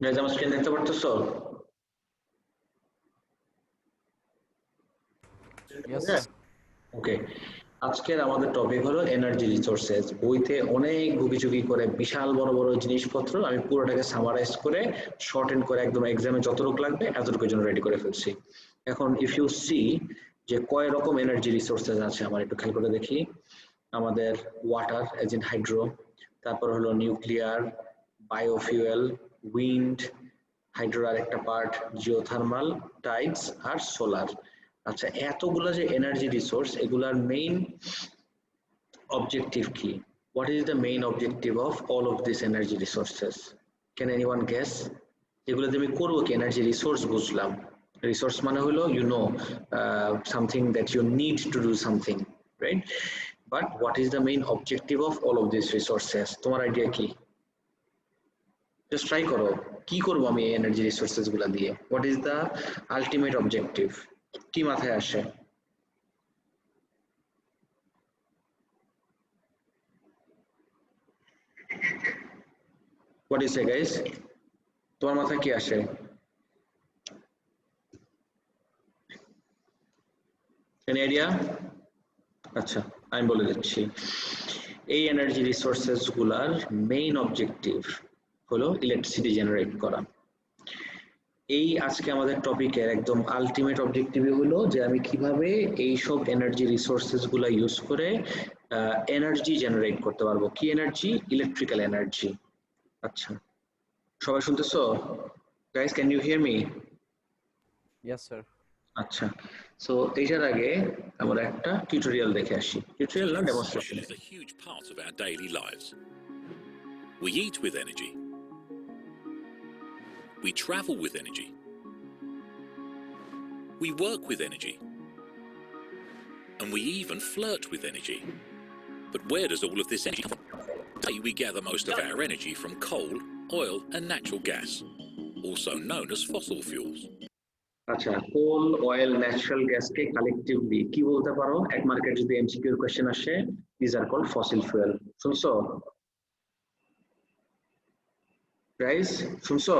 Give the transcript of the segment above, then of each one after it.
Guys আমার screen দেখতে পারতেছো? Yes. ওকে, আজকের আমাদের টপিক হলো এনার্জি রিসোর্সেস। বইতে অনেক ভুগিচুগি করে বিশাল বড় বড় জিনিসপত্র আমি পুরোটাকে সামারাইজ করে শর্ট এন্ড করে একদম এক্সামে যতটুকু লাগবে এতটুকুর জন্য রেডি করে ফেলছি। এখন ইফ ইউ সি যে কয় রকম এনার্জি রিসোর্সেস আছে আমার একটু খেয়াল করে দেখি। আমাদের ওয়াটার এজ ইন হাইড্রো, তারপর হলো নিউক্লিয়ার, বায়োফুয়েল, উইন্ড, হাইড্রোর আরেকটা পার্ট, জিওথার্মাল, টাইডস আর সোলার। আচ্ছা, এতগুলো যে এনার্জি রিসোর্স এগুলার মেইন অবজেক্টিভ কি? What is the main objective of all of these energy resources? Can anyone guess? এগুলো দিয়ে আমি করবো কি? এনার্জি রিসোর্স বুঝলাম, রিসোর্স মানে হলো something that you need to do something, right? But what is the main objective of all of these resources? তোমার idea কি? জাস্ট ট্রাই করো, কি করবো আমি এনার্জি রিসোর্সেস গুলা দিয়ে? What is the ultimate objective? কি মাথায় আসে? What is it guys? তোমার মাথায় কি আসে? Any idea? আচ্ছা, আমি বলে দিচ্ছি। এই এনার্জি রিসোর্সেস গুলার মেইন অবজেক্টিভ হলো ইলেকট্রিসিটি জেনারেট করা। এই আজকে আমাদের টপিকের একদম আলটিমেট অবজেক্টিভই হলো যে আমি কিভাবে এই সব এনার্জি রিসোর্সেস গুলা ইউজ করে এনার্জি জেনারেট করতে পারবো। কি এনার্জি? Electrical energy. আচ্ছা, সবাই শুনতেছো? Guys, can you hear me? Yes, sir. আচ্ছা, সো এইটার আগে আমরা একটা টিউটোরিয়াল দেখে আসি। টিউটোরিয়াল না, demonstration. Is a huge part of our daily lives. We eat with energy. We travel with energy. We work with energy. And we even flirt with energy. But where does all of this energy come from? Today we gather most of our energy from coal, oil and natural gas, also known as fossil fuels. আচ্ছা, coal, oil, natural গ্যাসকে collectively কি বলতে পারো? এক মার্কেট যদি MCQ question আসে, this are called fossil fuel. শুনছো গাইস? শুনছো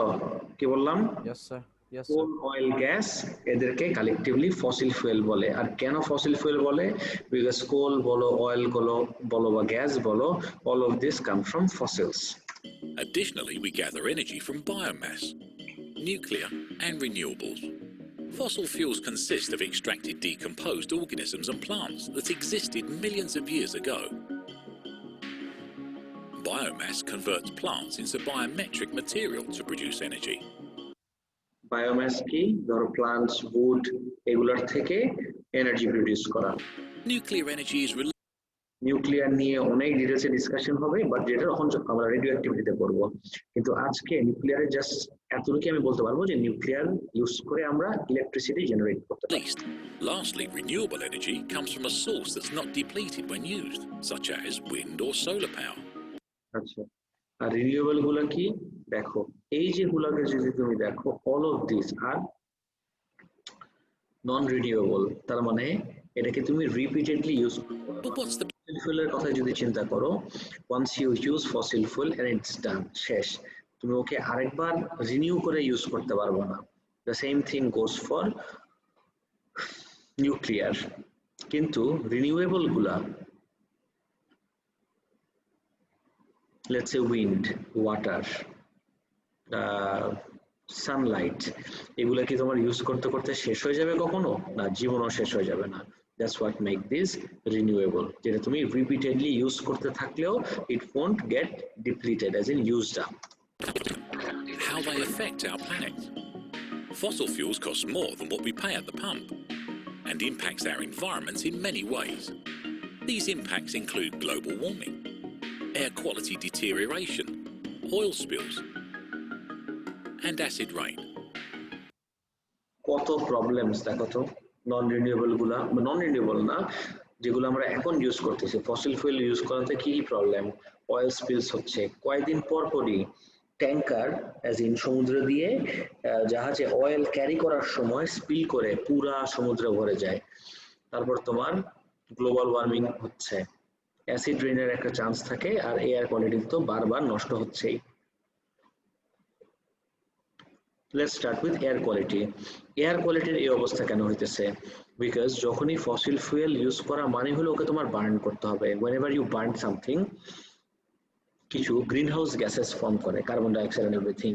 কি বললাম? Yes, sir. Yes, coal, sir. Oil, gas এদেরকে কালেকটিভলি ফসিল ফুয়েল বলে। আর কেন ফসিল ফুয়েল বলে? বিকজ কোল বলো, অয়েল বলো বা গ্যাস বলো, all of this come from fossils. Additionally, we gather energy from biomass, nuclear and renewables. Fossil fuels consist of extracted decomposed organisms and plants that existed millions of years ago. Biomass converts plants into biometric material to produce energy. Biomass কি? ধরো plants, would, এগুলোর থেকে energy produce করা। Nuclear energy is nuclear নিয়ে অনেক ডিটেলসে discussion হবে, but যেটা তখন আমরা রেডিও অ্যাক্টিভিটিতে করব। কিন্তু আজকে নিউক্লিয়ারে জাস্ট এতটুকু আমি বলতে পারবো যে নিউক্লিয়ার ইউজ করে আমরা ইলেকট্রিসিটি জেনারেট করতে পারি। Lastly, renewable energy comes from a source that's not depleted when used, such as wind or solar power. আচ্ছা, আর রিনিউয়েবল গুলো কি? দেখো, এই যে গুলাকে যদি তুমি দেখো, all of this are non renewable. তার মানে এটাকে তুমি রিপিটেডলি ইউজ করতে পারো। But what's the ফসিল ফুয়েলের কথা যদি চিন্তা করো, once you use fossil fuel and it's done, শেষ। তুমি ওকে আরেকবার রিনিউ করে ইউজ করতে পারবে না। The same thing goes for nuclear. কিন্তু রিনিউয়েবল গুলা, let's say wind, water, Sunlight, এগুলা কি তোমার ইউজ করতে করতে শেষ হয়ে যাবে কখনো? না, জীবনও শেষ হয়ে যাবে না। That's what make this renewable, যেটা তুমি রিপিটেডলি ইউজ করতে থাকলেও it won't get depleted as in used up. how they affect our planet? Fossil fuels cost more than what we pay at the pump and impacts our environment in many ways. These impacts include global warming, air quality deterioration, oil spills and acid rain. কত problems দেখো তো। নন renewable গুলা, নন renewable না, যেগুলো আমরা এখন use করতেছি, fossil fuel use করাতে কি প্রবলেম? অয়েল স্পিলস হচ্ছে কয়েকদিন পর পরই। ট্যাঙ্কার অ্যাজ ইন সমুদ্র দিয়ে জাহাজে অয়েল ক্যারি করার সময় স্পিল করে পুরা সমুদ্রে ভরে যায়। তারপর তোমার গ্লোবাল ওয়ার্মিং হচ্ছে, অ্যাসিড রেইনের একটা চান্স থাকে, আর এয়ার কোয়ালিটি তো বারবার নষ্ট হচ্ছেই। Let's start with air quality. Air quality এই অবস্থা কেন হইতেছে? Because যখনই fossil fuel use করা মানে হলো ওকে তোমার বার্ন করতে হবে. Whenever you burn something, কিছু গ্রিন হাউস গ্যাসেস ফর্ম করে, কার্বন ডাইঅক্সাইড এন্ড এভরিথিং।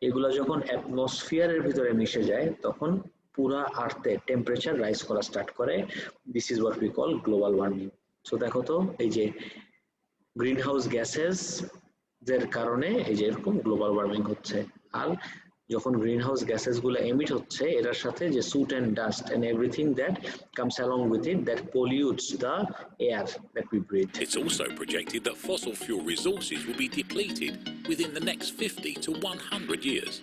এগুলো যখন অ্যাটমসফিয়ারের ভিতরে মিশে যায় তখন পুরা আর্থে টেম্পারেচার রাইজ করা স্টার্ট করে। This is what we call global warming. So দেখো তো এই যে গ্রিন হাউস গ্যাসেস এর কারণে এই যে এরকম গ্লোবাল ওয়ার্মিং হচ্ছে। আর যখন গ্রিন হাউস গ্যাসেস গুলো এমিট হচ্ছে এটার সাথে যে soot and dust and everything that comes along with it that pollutes the air that we breathe. It's also projected that fossil fuel resources will be depleted within the next 50 to 100 years.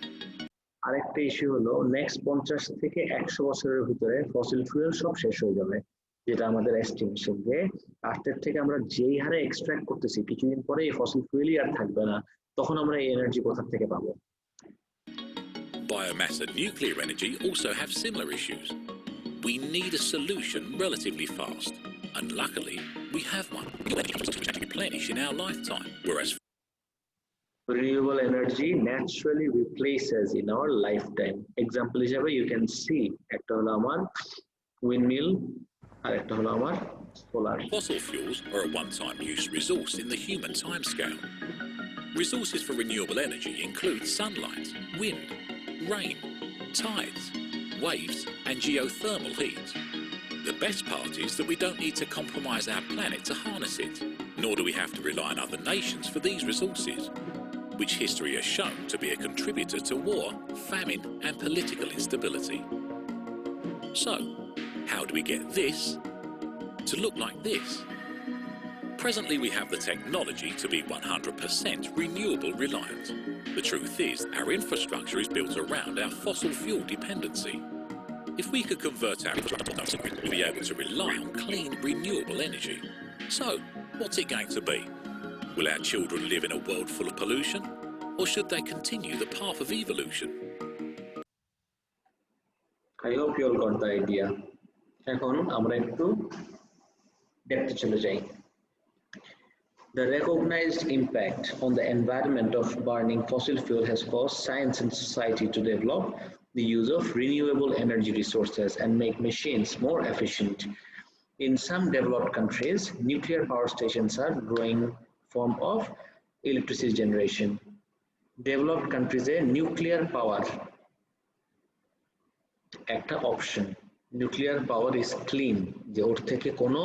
আরেকটা issue হলো next 50 থেকে 100 বছরের ভিতরে fossil fuel সব শেষ হয়ে যাবে, যেটা আমাদের এস্টিমেশন যে আর্থের থেকে আমরা যেই হারে এক্সট্রাক্ট করতেছি কিছুদিন পরে এই ফসিল ফুয়েলই আর থাকবে না, তখন আমরা এই এনার্জি কোথা থেকে পাবো? Biomass and nuclear energy also have similar issues. We need a solution relatively fast, and luckily we have one to replenish in our lifetime, whereas renewable energy naturally replaces in our lifetime. Example হিসেবে you can see একটা হলো আমার windmill আর একটা হলো আমার solar. fossil fuels are a one-time use resource in the human timescale. Resources for renewable energy include sunlight, wind, rain, tides, waves, and geothermal heat. The best part is that we don't need to compromise our planet to harness it, nor do we have to rely on other nations for these resources, which history has shown to be a contributor to war, famine, and political instability. So, how do we get this to look like this? Presently, we have the technology to be 100% renewable reliant. The truth is, our infrastructure is built around our fossil fuel dependency. If we could convert our infrastructure, we'd be able to rely on clean, renewable energy. So, what's it going to be? Will our children live in a world full of pollution, or should they continue the path of evolution? I hope you all got the idea. এখন আমরা একটু ডেপথে চলে যাই। The recognized impact on the environment of burning fossil fuel has caused science and society to develop the use of renewable energy resources and make machines more efficient. In some developed countries, nuclear power stations are growing form of electricity generation. Developed countries nuclear power একটা option. Nuclear power is clean, যে ওর থেকে কোনো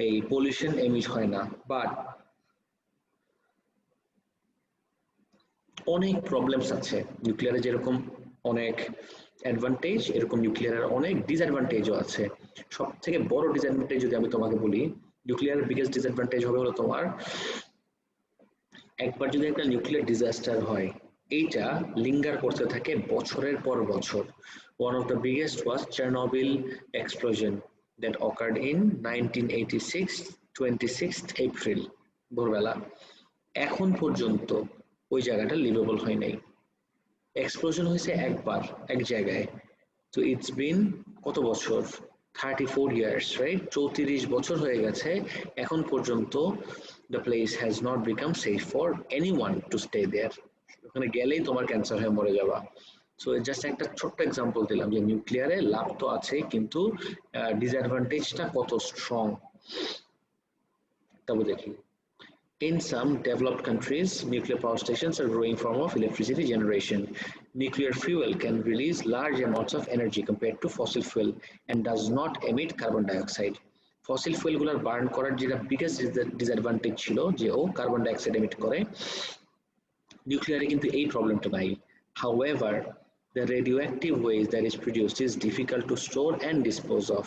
এই pollution emit হয় না, but অনেক problems আছে নিউক্লিয়ারে। যেরকম অনেক অ্যাডভান্টেজ এরকম নিউক্লিয়ারের অনেক ডিসঅ্যাডভান্টেজও আছে। সব থেকে বড় ডিসঅ্যাডভান্টেজ যদি আমি তোমাকে বলি, নিউক্লিয়ারের বিগেস্ট ডিসঅ্যাডভান্টেজ হবে হলো তোমার একবার যদি একটা নিউক্লিয়ার ডিজাস্টার হয় এইটা লিঙ্গার করতে থাকে বছরের পর বছর। One of the biggest was Chernobyl explosion that occurred in 1986, 26th April ভোরবেলা। এখন পর্যন্ত ওই জায়গাটা লিভেবল হয় নাই। এক্সপ্লোশন হয়েছে একবার এক জায়গায়, তো ইটস বিন কত বছর, 34 years, রাইট? 34 বছর হয়ে গেছে এখন পর্যন্ত the place has not become safe for anyone to stay there. ওখানে গেলেই তোমার ক্যান্সার হয়ে মরে যাবা। সো জাস্ট একটা ছোট্ট এক্সাম্পল দিলাম যে নিউক্লিয়ারে লাভ তো আছে কিন্তু ডিসঅ্যাডভান্টেজটা কত স্ট্রং। তবে দেখি in some developed countries, nuclear power stations are growing form of electricity generation. Nuclear fuel can release large amounts of energy compared to fossil fuel and does not emit carbon dioxide. Fossil fuel গুলার burn করার যেটা biggest disadvantage ছিল যে ও carbon dioxide emit করে, নিউক্লিয়ারে কিন্তু এই প্রবলেমটা নাই। However, the radioactive waste that is produced is difficult to store and dispose of.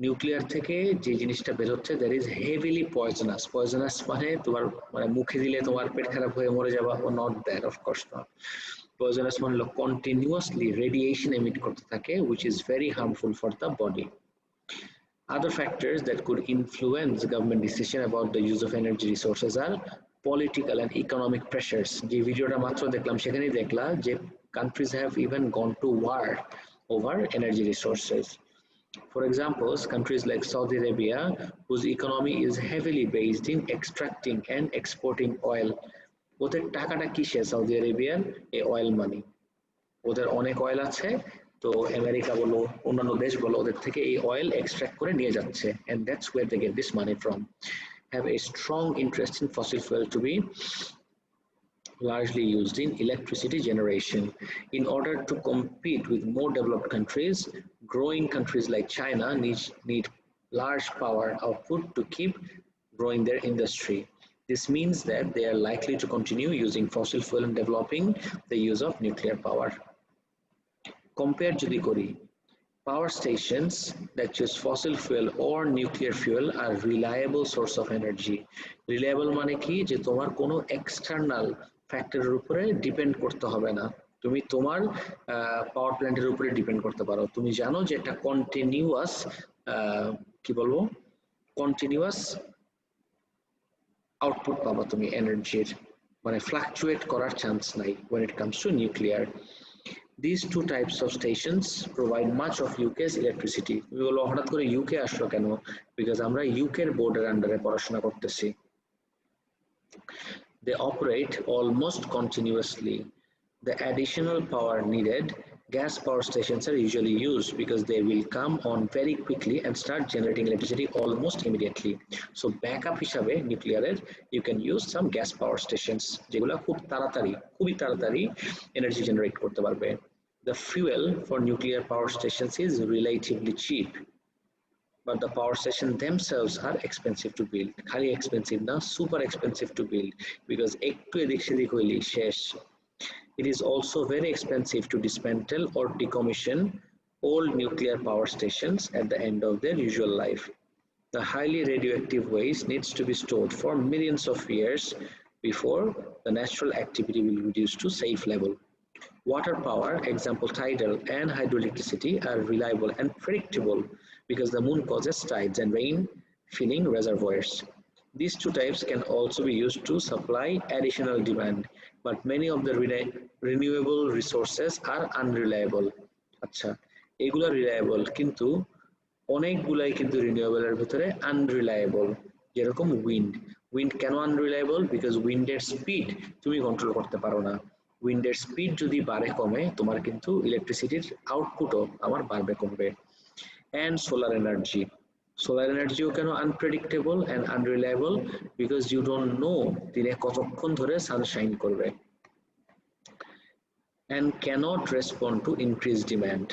Nuclear থেকে যে জিনিসটা বের হচ্ছে that is heavily poisonous. Poisonous মানে তোমার মানে মুখে দিলে তোমার পেট খারাপ হয়ে মরে যাবা, oh not that, of course not. Poisonous মানে কন্টিনিউয়াসলি রেডিয়েশন এমিট করতে থাকে which is very harmful for the body. Other factors that could influence government decision about the use of energy resources are political and economic pressures. যে ভিডিওটা মাত্র দেখলাম সেখানেই দেখলা যে countries have even gone to war over energy resources. For example, countries like Saudi Arabia, whose economy is heavily based in extracting and exporting oil. ওদের টাকাটা কিসে? সাউদি আরেবিয়ার এই অয়েল মানি। ওদের অনেক অয়েল আছে, তো আমেরিকা বলো অন্যান্য দেশ বলো ওদের থেকে এই অয়েল এক্সট্রাক্ট করে নিয়ে যাচ্ছে, and that's where they get this money from. Have a strong interest in fossil fuel to be largely used in electricity generation. In order to compete with more developed countries, growing countries like China need large power output to keep growing their industry. This means that they are likely to continue using fossil fuel and developing the use of nuclear power. Compare যদি করি, power stations that use fossil fuel or nuclear fuel are reliable source of energy. Reliable মানে কি, যে তোমার কোনো external ফ্যাক্টরের উপরে depend করতে হবে না, তুমি তোমার পাওয়ার প্ল্যান্টের উপরে ডিপেন্ড করতে পারো, তুমি জানো যে একটা কন্টিনিউয়াস কি বলবো কন্টিনিউয়াস আউটপুট পাবা তুমি এনার্জির, মানে ফ্লাকচুয়েট করার চান্স নাই when it comes to nuclear. These two types of stations provide much of UK's electricity. তুমি বলো হঠাৎ করে ইউকে আসলো কেন? বিকজ আমরা ইউকের বোর্ডের আন্ডারে পড়াশোনা করতেছি। They operate almost continuously. The additional power needed, gas power stations are usually used because they will come on very quickly and start generating electricity almost immediately. So backup হিসাবে নিউক্লিয়ারের you can use some gas power stations যেগুলো খুবই তাড়াতাড়ি energy generate করতে পারবে। The fuel for nuclear power stations is relatively cheap, but the power stations themselves are expensive to build. খালি expensive না, super expensive to build because একটু এদিক সেদিক হইলেই শেষ। It is also very expensive to dismantle or decommission old nuclear power stations at the end of their usual life. The highly radioactive waste needs to be stored for millions of years before the natural activity will reduce to safe level. Water power, example tidal and hydroelectricity, are reliable and predictable because the moon causes tides and rain filling reservoirs. These two types can also be used to supply additional demand, but many of the renewable resources are unreliable. আচ্ছা, এগুলা reliable কিন্তু অনেকগুলাই কিন্তু রিনিউয়েবলের ভিতরে unreliable, যেরকম wind কেন unreliable? Because উইন্ডের speed তুমি control করতে পারো না, উইন্ডের স্পিড যদি বাড়ে কমে তোমার কিন্তু ইলেকট্রিসিটির আউটপুটও আমার বাড়বে কমবে। অ্যান্ড সোলার এনার্জিও কেন unpredictable and unreliable? Because you don't know দিনে কতক্ষণ ধরে সানশাইন করবে। And can't respond to increase demand.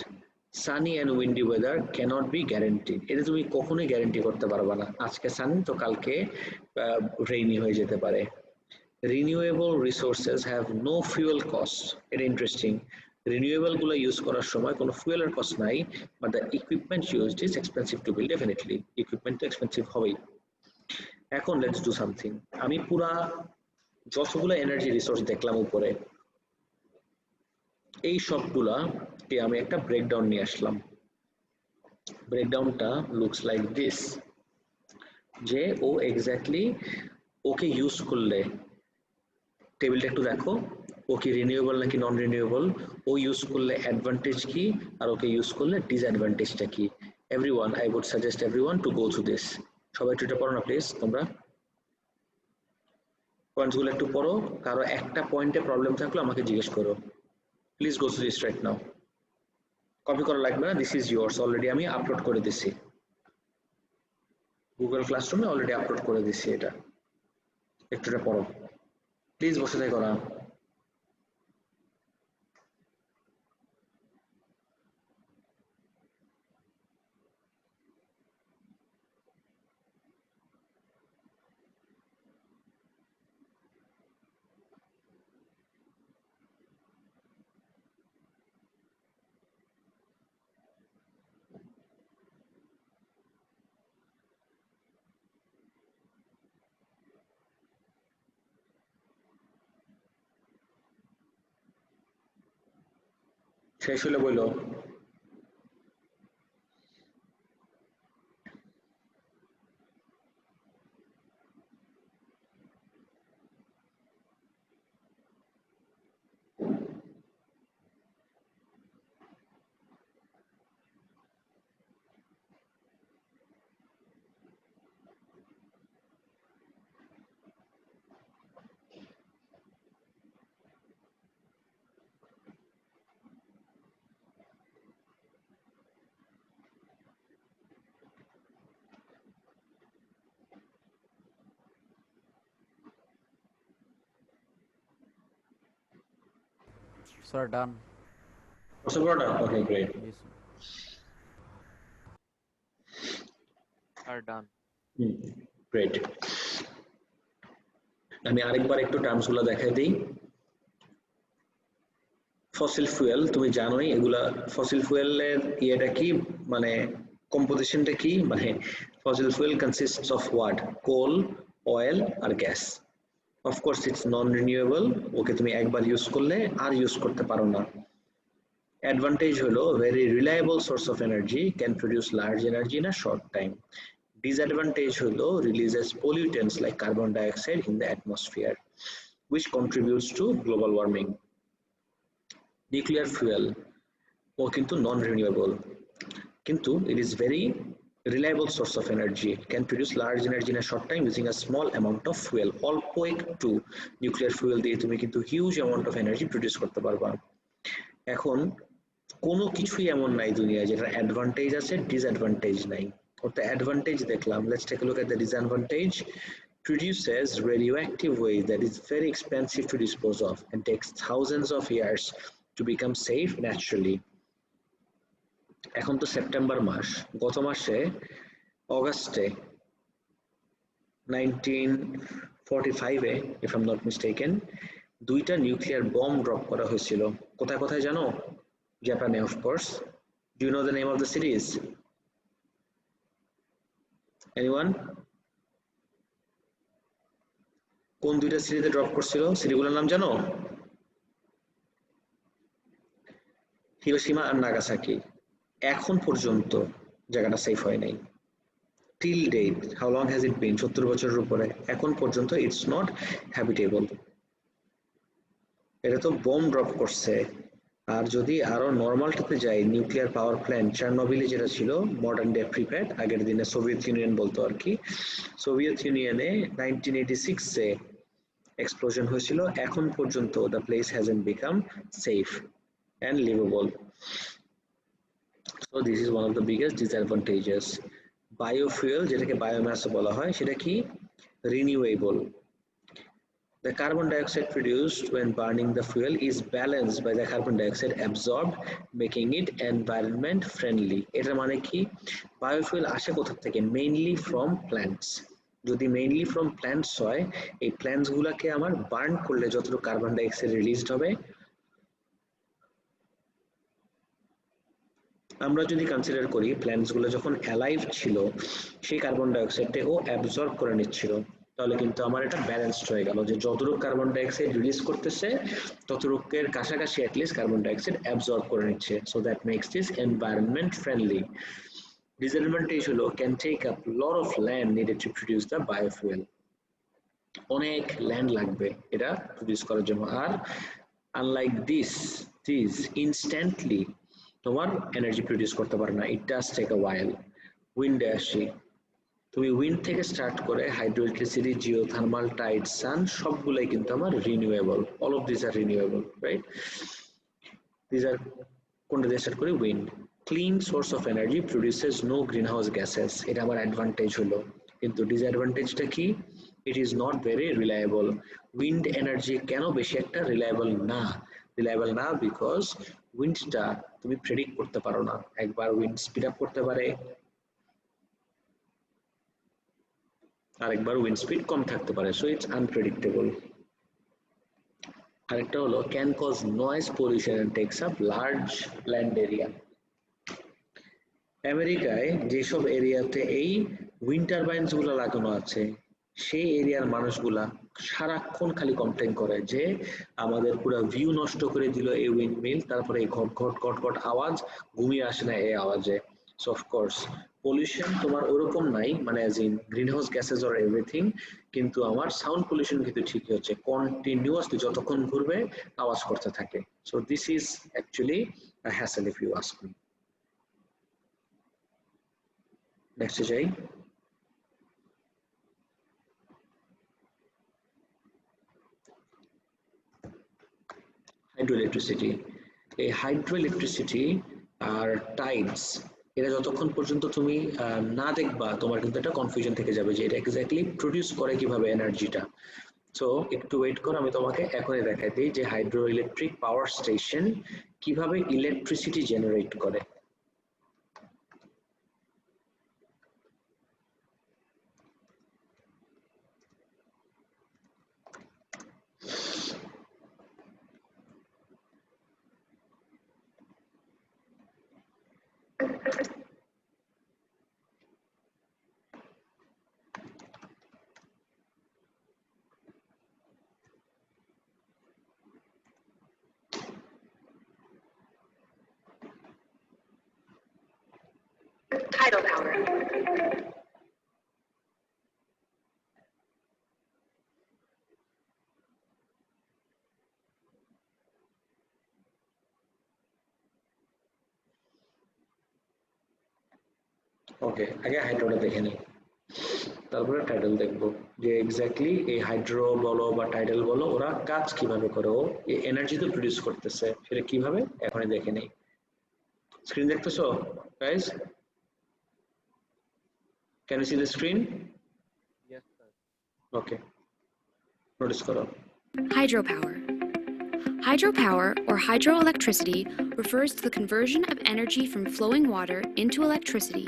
Sunny and windy weather can't be guarantee, এটা তুমি কখনোই গ্যারেন্টি করতে পারবে না, আজকে সানি তো কালকে রেইনি হয়ে যেতে পারে। Renewable resources have no fuel costs. এটা ইন্টারেস্টিং, রিনিউয়েবল গুলো ইউজ করার সময় কোনো ফুয়েলের কস্ট নাই, but the equipment used is expensive to build. Definitely equipment তো এক্সপেন্সিভ হবেই। এখন লেটস ডু সামথিং, আমি পুরা যতগুলো এনার্জি রিসোর্স দেখলাম উপরে, এই সবগুলাকে আমি একটা ব্রেকডাউন নিয়ে আসলাম। ব্রেকডাউনটা লুকস লাইক দিস, যে ও এক্স্যাক্টলি ওকে ইউজ করলে, টেবিলটা একটু দেখো, ও কি রিনিউয়েবল নাকি নন রিনিউয়েবল, ও ইউজ করলে অ্যাডভান্টেজ কি আর ওকে ইউজ করলে ডিসঅ্যাডভান্টেজটা কি। Everyone, I would suggest everyone to go through this. সবাই একটু এটা পড়ো না প্লিজ, তোমরা পয়েন্টসগুলো একটু পড়ো, কারো একটা পয়েন্টে প্রবলেম থাকলে আমাকে জিজ্ঞেস করো। Please go through this right now, copy করা লাগবে না, দিস ইজ ইয়োর্স, অলরেডি আমি আপলোড করে দিছি গুগল ক্লাসরুমে, অলরেডি আপলোড করে দিছি এটা, একটু এটা পড়ো প্লিজ, বসে থাকো না। শেষ হলে বললো। Sir, done. What's the product? Okay, great. Yes, sir. Are done. Great. আমি আরেকবার একটু টার্মসগুলো দেখাই দিই। ফসিল ফুয়েল, তুমি জানোই এগুলা ফসিল ফুয়েলের ইয়েটা কি, মানে কম্পোজিশনটা কি, মানে fossil fuel consists of what, coal, oil আর gas. Of course it's non renewable, okay তুমি একবার ইউজ করলে আর ইউজ করতে পারো না। অ্যাডভান্টেজ হলো very reliable source of energy, can produce large energy in a short time. Disadvantage হলো releases pollutants like carbon dioxide in the atmosphere, which contributes to global warming. Nuclear fuel ও কিন্তু non-renewable, কিন্তু it is very reliable source of energy, can produce large energy in a short time using a small amount of fuel. অল্প একটু nuclear fuel দিয়ে তুমি কিন্তু huge amount of energy produce করতে পারবা। এখন কোনো কিছুই এমন নাই দুনিয়ায় যেটার অ্যাডভান্টেজ আছে ডিসঅ্যাডভান্টেজ নাই। ওর তো অ্যাডভান্টেজ দেখলাম, let's take a look at the disadvantage. Produces radioactive waste that is very expensive to dispose of and takes thousands of years to become safe naturally. এখন তো সেপ্টেম্বর মাস, গত মাসে অগাস্টে 1945-এ if I'm not mistaken দুইটা nuclear bomb drop করা হয়েছিল। কোথায় কোথায় জানো? জাপানে, of course. Do you know the name of the cities? Anyone? কোন দুইটা সিটিতে ড্রপ করছিল? সিটিগুলোর নাম জানো? হিরোশিমা আর নাগাসাকি। এখন পর্যন্ত জায়গাটা সেফ হয় নাই। Till date, how long has it been? 70 বছরের উপরে। এখন পর্যন্ত ইটস নট হ্যাবিটেবল। এটা তো বোম ড্রপ করছে। আর যদি আরো নর্মালটাতে যাই, নিউক্লিয়ার পাওয়ার প্ল্যান্ট চার্নোবিলে যেটা ছিল মডার্ন ডে প্রিপ্যাড, আগের দিনে সোভিয়েত ইউনিয়ন বলতো আর কি, সোভিয়েত ইউনিয়নে 1986-এ এক্সপ্লোশন হয়েছিল। এখন পর্যন্ত the place hasn't become safe and liveable. So this is one of the biggest disadvantages. Biofuel, যেটাকে বায়োম্যাস বলা হয়, সেটা কি? Renewable. The carbon dioxide produced when burning the fuel is balanced by the carbon dioxide absorbed, making it environment friendly. এটার মানে কি? Biofuel আসে কোথা থেকে? Mainly from plants. যদি মেইনলি ফ্রম প্ল্যান্টস হয়, এই প্ল্যান্টস গুলাকে আমার বার্ন করলে যতটুকু কার্বন ডাইঅক্সাইড রিলিজড হবে, আমরা যদি কনসিডার করি প্ল্যান্টস গুলো যখন অ্যালাইভ ছিল সেই কার্বন ডাইঅক্সাইডটা ও অ্যাবজর্ব করে নিচ্ছিল, তাহলে কিন্তু আমার এটা ব্যালেন্সড হয়ে গেল যে যতটুকু কার্বন ডাইঅক্সাইড রিলিজ করতেছে ততটুকুর কাছাকাছি অ্যাটলিস্ট কার্বন ডাইঅক্সাইড অ্যাবজর্ব করে নিচ্ছে। So that makes this environment friendly. Disadvantage হলো can take up lot of land needed to produce the biofuel. অনেক ল্যান্ড লাগবে এটা প্রডিউস করার জন্য। আর আনলাইক দিস ইনস্ট্যান্টলি তোমার এনার্জি প্রডিউস করতে পারে না, ইট ডাজ টেক আ ওয়াইল। উইন্ডে আসি, তুমি উইন্ড থেকে স্টার্ট করে hydro electricity, geothermal, tide, sun সবগুলাই কিন্তু আমার renewable. All of this are renewable, right? This are কোনটা দিয়ে স্টার্ট করি? Wind. Clean source of energy, produces no greenhouse gases. এটা আমার অ্যাডভান্টেজ হলো, কিন্তু ডিসঅ্যাডভান্টেজটা কি? It is not very reliable. Wind energy কেন বেশি একটা রিলায়েবল না? রিলায়েবল না বিকজ উইন্ডটা তুমি প্রেডিক্ট করতে পারো না। একবার উইন্ড স্পিড আপ করতে পারে, আরেকবার উইন্ড স্পিড কম থাকতে পারে। So it's unpredictable. আরেকটা হলো can cause noise pollution and takes up large land area. আমেরিকায় যেসব এরিয়াতে এই উইন্ড টারবাইনস গুলো লাগানো আছে, সেই এরিয়ার মানুষগুলা সারাক্ষণ খালি কমপ্লেন করে যে আমাদের পুরো ভিউ নষ্ট করে দিল এই উইন্ড মিল, তারপরে এই ঘট ঘট ঘট ঘট আওয়াজ, ঘুমিয়ে আসে না এই আওয়াজে। সো অফকোর্স পলিউশন তোমার ওরকম নাই, মানে as in green house gases or everything, কিন্তু আমার সাউন্ড পলিউশন কিন্তু ঠিকই হচ্ছে, কন্টিনিউয়াসলি যতক্ষণ ঘুরবে আওয়াজ করতে থাকে। So this is actually a hassle if you ask me. নেক্সটে যাই। Hydro electricity. এই হাইড্রো ইলেকট্রিসিটি আর টাইডস, এটা যতক্ষণ পর্যন্ত তুমি না দেখবা তোমার কিন্তু একটা কনফিউশন থেকে যাবে যে এটা এক্স্যাক্টলি প্রডিউস করে কিভাবে এনার্জিটা। সো একটু ওয়েট করো, আমি তোমাকে এখনই দেখাই দিই যে হাইড্রো ইলেকট্রিক পাওয়ার স্টেশন কিভাবে ইলেকট্রিসিটি জেনারেট করে। Tidal power. ওকে, আগে হাইড্রোটা দেখে নিই, তারপরে টাইডাল দেখবো যে এক্স্যাক্টলি এই হাইড্রো বলো বা টাইডাল বলো ওরা কাজ কিভাবে করে, ও এই এনার্জি তো প্রডিউস করতেছে, সেটা কিভাবে এখনই দেখে নেই। স্ক্রিন দেখতেছো guys? Can you see the screen? Yes, sir. Okay, notice করো। Hydropower. Hydropower, or hydroelectricity, refers to the conversion of energy from flowing water into electricity.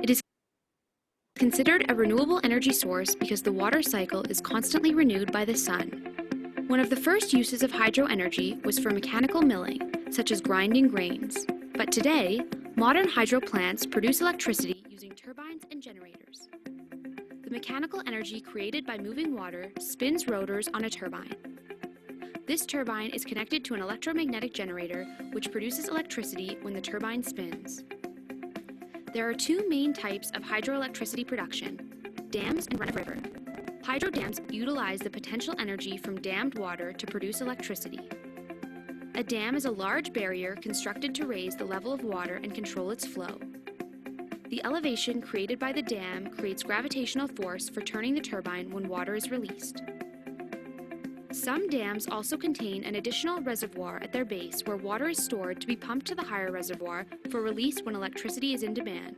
It is considered a renewable energy source because the water cycle is constantly renewed by the sun. One of the first uses of hydroenergy was for mechanical milling, such as grinding grains. But today, modern hydro plants produce electricity using turbines and generators. The mechanical energy created by moving water spins rotors on a turbine. This turbine is connected to an electromagnetic generator, which produces electricity when the turbine spins. There are two main types of hydroelectricity production: dams and run-of-river. Hydro dams utilize the potential energy from dammed water to produce electricity. A dam is a large barrier constructed to raise the level of water and control its flow. The elevation created by the dam creates gravitational force for turning the turbine when water is released. Some dams also contain an additional reservoir at their base where water is stored to be pumped to the higher reservoir for release when electricity is in demand.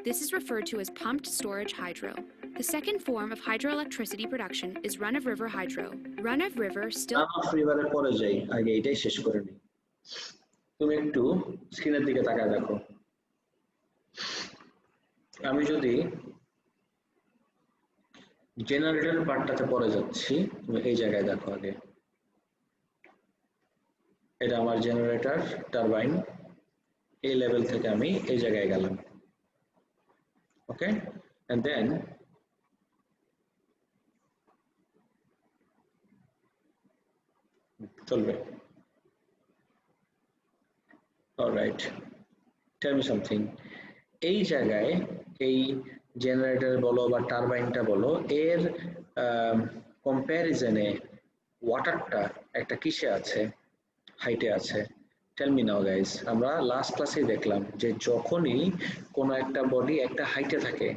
This is referred to as pumped storage hydro. The second form of hydroelectricity production is run-of-river hydro. Run-of-river still... ফ্রিবারে পরে যাই, আগে এটাই শেষ করে নিই। তুমি একটু স্ক্রিনের দিকে তাকায় দেখো। আমি যদি জেনারেটর পার্টটাতে পরে যাচ্ছি, তুমি এই জায়গায় দেখো আগে, এটা আমার জেনারেটর টারবাইন, এই লেভেল থেকে আমি এই জায়গায় গেলাম। ওকে, এন্ড দেন চলবে। Alright, tell me something. এই জায়গায় এই জেনারেটর বলো বা টারবাইনটা বলো, এর কম্প্যারিজনে ওয়াটারটা একটা কিসে আছে? হাইটে আছে। টেল মি নাও গাইস, আমরা লাস্ট ক্লাসেই দেখলাম যে যখনই কোনো একটা বডি একটা হাইটে থাকে,